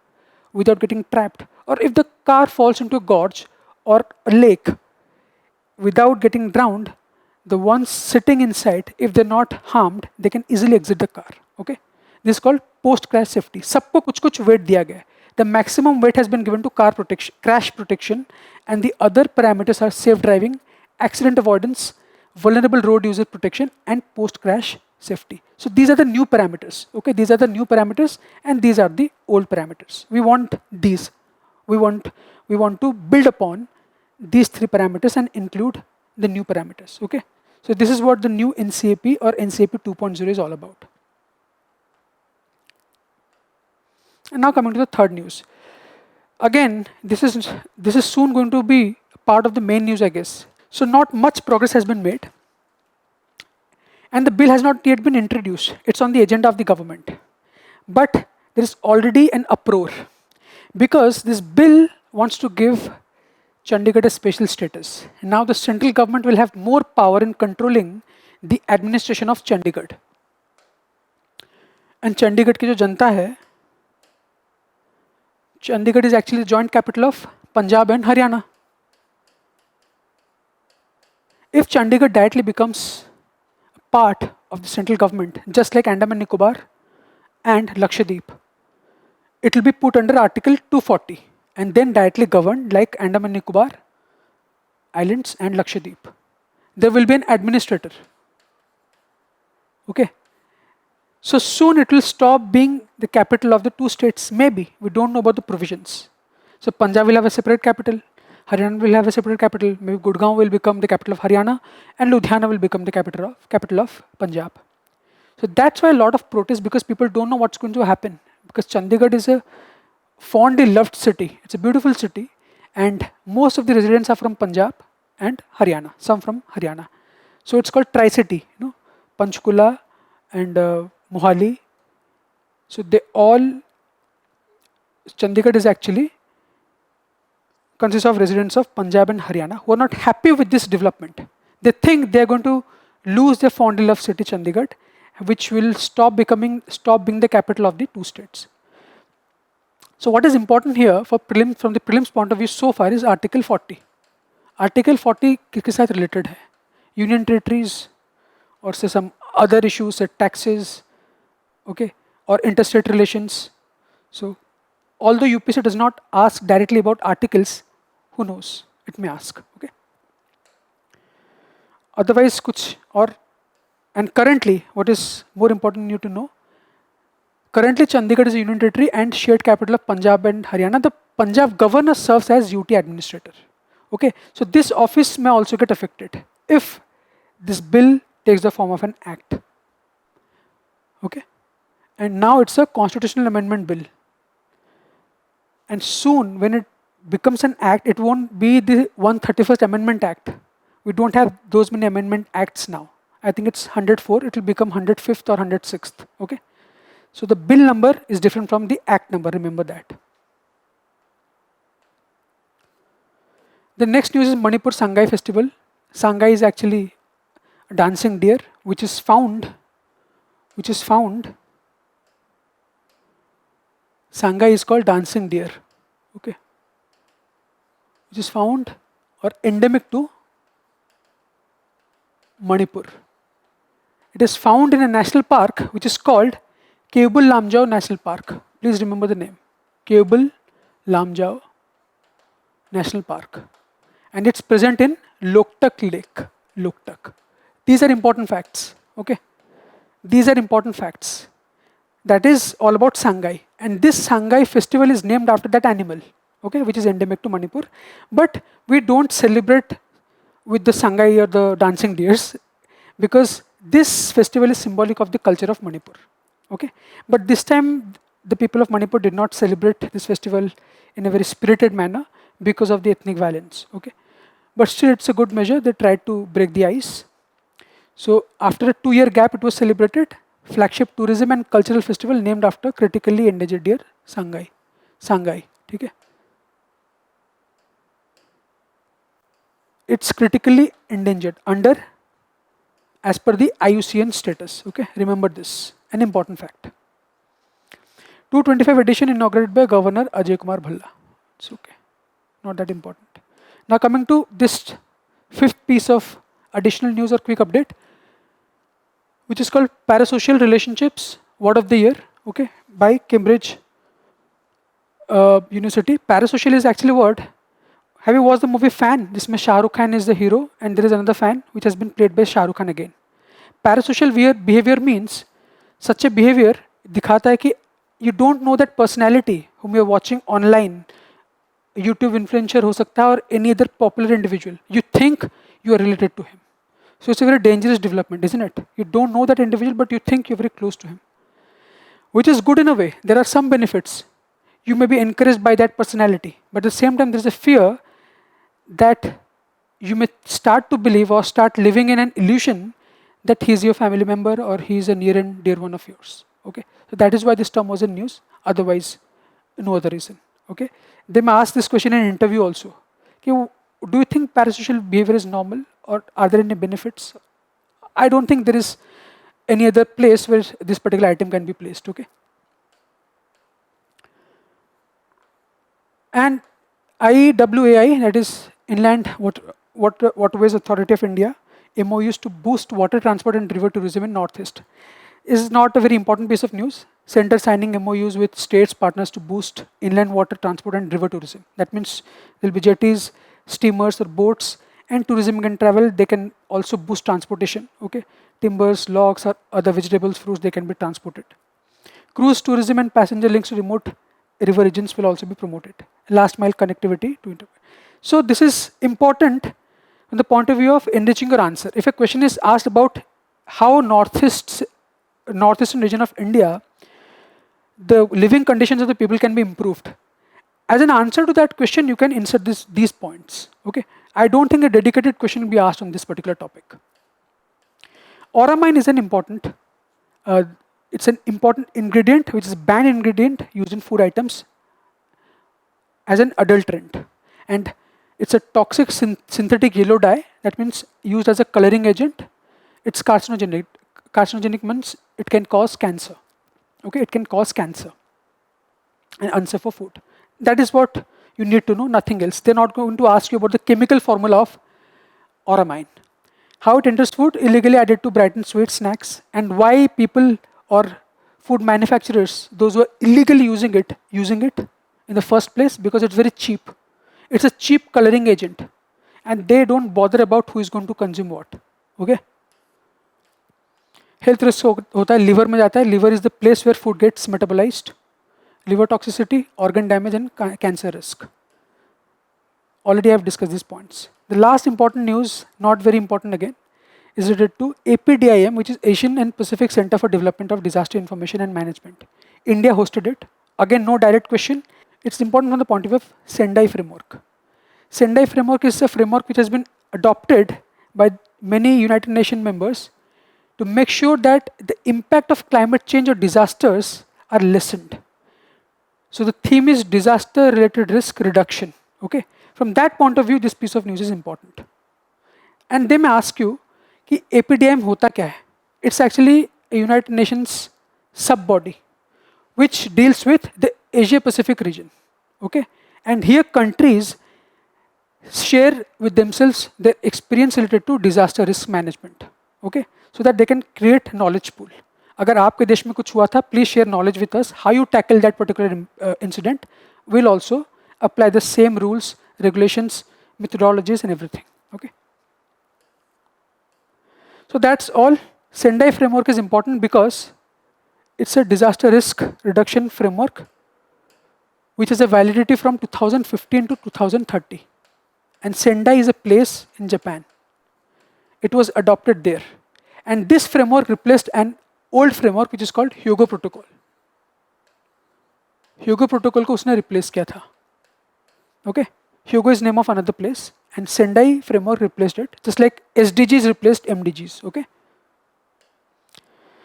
without getting trapped. Or if the car falls into a gorge or a lake without getting drowned, the ones sitting inside, if they're not harmed, they can easily exit the car. Okay, this is called post crash safety. सबको कुछ कुछ weight दिया गया है. The maximum weight has been given to car protection, crash protection, and the other parameters are safe driving, accident avoidance, vulnerable road user protection, and post crash safety. So these are the new parameters. Okay, these are the new parameters, and these are the old parameters. We want these. We want to build upon these three parameters and include the new parameters. Okay, so this is what the new NCAP or NCAP 2.0 is all about. And now coming to the third news. Again, this is soon going to be part of the main news, I guess. So not much progress has been made, and the bill has not yet been introduced. It's on the agenda of the government, but there is already an uproar because this bill wants to give Chandigarh a special status. Now the central government will have more power in controlling the administration of Chandigarh. And Chandigarh की जो जनता है, Chandigarh is actually the joint capital of Punjab and Haryana. If Chandigarh directly becomes a part of the central government, just like Andaman Nicobar and Lakshadweep, it will be put under Article 240 and then directly governed like Andaman Nicobar Islands and Lakshadweep. There will be an administrator. Okay. So soon it will stop being the capital of the two states. Maybe. We don't know about the provisions. So Punjab will have a separate capital. Haryana will have a separate capital. Maybe Gurgaon will become the capital of Haryana, and Ludhiana will become the capital of Punjab. So that's why a lot of protest, because people don't know what's going to happen. Because Chandigarh is a fondly loved city. It's a beautiful city, and most of the residents are from Punjab and Haryana. Some from Haryana. So it's called Tri-City. Panchkula and Mohali. So they all, Chandigarh is actually consists of residents of Punjab and Haryana who are not happy with this development. They think they are going to lose their fondly loved city Chandigarh, which will stop being the capital of the two states. So what is important here from the prelims point of view so far is Article 40. Article 40 किसके साथ related है? Union territories or say some other issues, say taxes, okay, or interstate relations. So although UPSC does not ask directly about articles, who knows? It may ask. Okay. Otherwise, kuch or, and currently, what is more important you to know? Currently, Chandigarh is a union territory and shared capital of Punjab and Haryana. The Punjab governor serves as UT administrator. Okay, so this office may also get affected if this bill takes the form of an act. Okay, and now it's a constitutional amendment bill. And soon, when it becomes an act, it won't be the 131st Amendment Act. We don't have those many amendment acts now. I think it's 104. It will become 105th or 106th. Okay. So the bill number is different from the act number. Remember that. The next news is Manipur Sangai Festival. Sangai is actually a dancing deer, which is found. Sangai is called dancing deer. Okay. Which is found or endemic to Manipur. It is found in a national park which is called Keibul Lamjao National Park. Please remember the name. Keibul Lamjao National Park. And it's present in Loktak Lake. Loktak. These are important facts. Okay. These are important facts. That is all about Sangai. And this Sangai festival is named after that animal, okay, which is endemic to Manipur. But we don't celebrate with the Sangai or the dancing deers because this festival is symbolic of the culture of Manipur. Okay. But this time, the people of Manipur did not celebrate this festival in a very spirited manner because of the ethnic violence. Okay. But still, it's a good measure. They tried to break the ice. So after a 2-year gap, it was celebrated. Flagship tourism and cultural festival named after critically endangered deer, Sangai. Sangai, okay? It's critically endangered under, as per the IUCN status, okay? Remember this, an important fact. 225 edition inaugurated by Governor Ajay Kumar Bhalla. It's okay, not that important. Now coming to this fifth piece of additional news or quick update, which is called Parasocial Relationships Word of the Year, okay, by Cambridge University. Parasocial is actually a word. Have you watched the movie Fan? Jisme Shah Rukh Khan is the hero and there is another fan which has been played by Shah Rukh Khan again. Parasocial behavior means such a behavior दिखाता है कि you don't know that personality whom you are watching online. YouTube influencer हो सकता है or any other popular individual. You think you are related to him. So it's a very dangerous development, isn't it? You don't know that individual, but you think you're very close to him. Which is good in a way. There are some benefits. You may be encouraged by that personality, but at the same time, there's a fear that you may start to believe or start living in an illusion that he's your family member or he's a near and dear one of yours. Okay, so that is why this term was in news. Otherwise, no other reason. Okay, they may ask this question in an interview also. Okay, do you think parasocial behavior is normal or are there any benefits? I don't think there is any other place where this particular item can be placed. Okay. And IWAI, that is Inland Waterways Authority of India, MOUs to boost water transport and river tourism in Northeast, is not a very important piece of news. Center signing MOUs with states partners to boost inland water transport and river tourism. That means there will be jetties, steamers or boats, and tourism can travel. They can also boost transportation. Okay, timbers, logs, or other vegetables, fruits, they can be transported. Cruise tourism and passenger links to remote river regions will also be promoted. Last mile connectivity to internet. So this is important from the point of view of enriching your answer. If a question is asked about how northeastern region of India, the living conditions of the people can be improved, as an answer to that question, you can insert these points. Okay, I don't think a dedicated question will be asked on this particular topic. Auramine is an important. It's an important ingredient, which is a banned ingredient used in food items as an adulterant, and it's a toxic synthetic yellow dye. That means used as a coloring agent. It's carcinogenic. Carcinogenic means it can cause cancer. Okay, it can cause cancer and unsafe for food. That is what you need to know, nothing else. They're not going to ask you about the chemical formula of auramine. How it enters food, illegally added to brighten sweet snacks, and why people or food manufacturers, those who are illegally using it in the first place, because it's very cheap. It's a cheap coloring agent, and they don't bother about who is going to consume what. Okay. Health risk होता है liver में जाता है. Liver is the place where food gets metabolized. Liver toxicity, organ damage, and cancer risk. Already I have discussed these points. The last important news, not very important again, is related to APDIM, which is Asian and Pacific Center for Development of Disaster Information and Management. India hosted it. Again, no direct question. It's important from the point of view of Sendai framework. Sendai framework is a framework which has been adopted by many United Nations members to make sure that the impact of climate change or disasters are lessened. So the theme is disaster-related risk reduction. Okay, from that point of view, this piece of news is important. And they may ask you, कि APDIM होता क्या है? It's actually a United Nations sub-body which deals with the Asia-Pacific region. Okay, and here countries share with themselves their experience related to disaster risk management. Okay, so that they can create knowledge pool. अगर आपके देश में कुछ हुआ था, please share knowledge with us how you tackle that particular incident. We'll also apply the same rules, regulations, methodologies, and everything. Okay. So that's all. Sendai framework is important because it's a disaster risk reduction framework which has a validity from 2015 to 2030. And Sendai is a place in Japan. It was adopted there. And this framework replaced an old framework which is called Hyogo Protocol. Hyogo Protocol को उसने replace किया था. Okay? Hyogo is name of another place. And Sendai framework replaced it, just like SDGs replaced MDGs. Okay.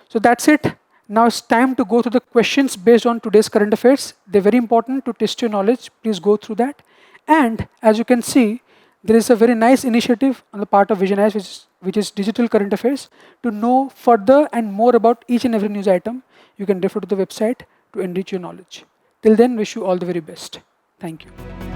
So that's it. Now it's time to go through the questions based on today's current affairs. They're very important to test your knowledge. Please go through that. And as you can see, there is a very nice initiative on the part of Vision Eyes, which is digital current affairs. To know further and more about each and every news item, you can refer to the website to enrich your knowledge. Till then, wish you all the very best. Thank you.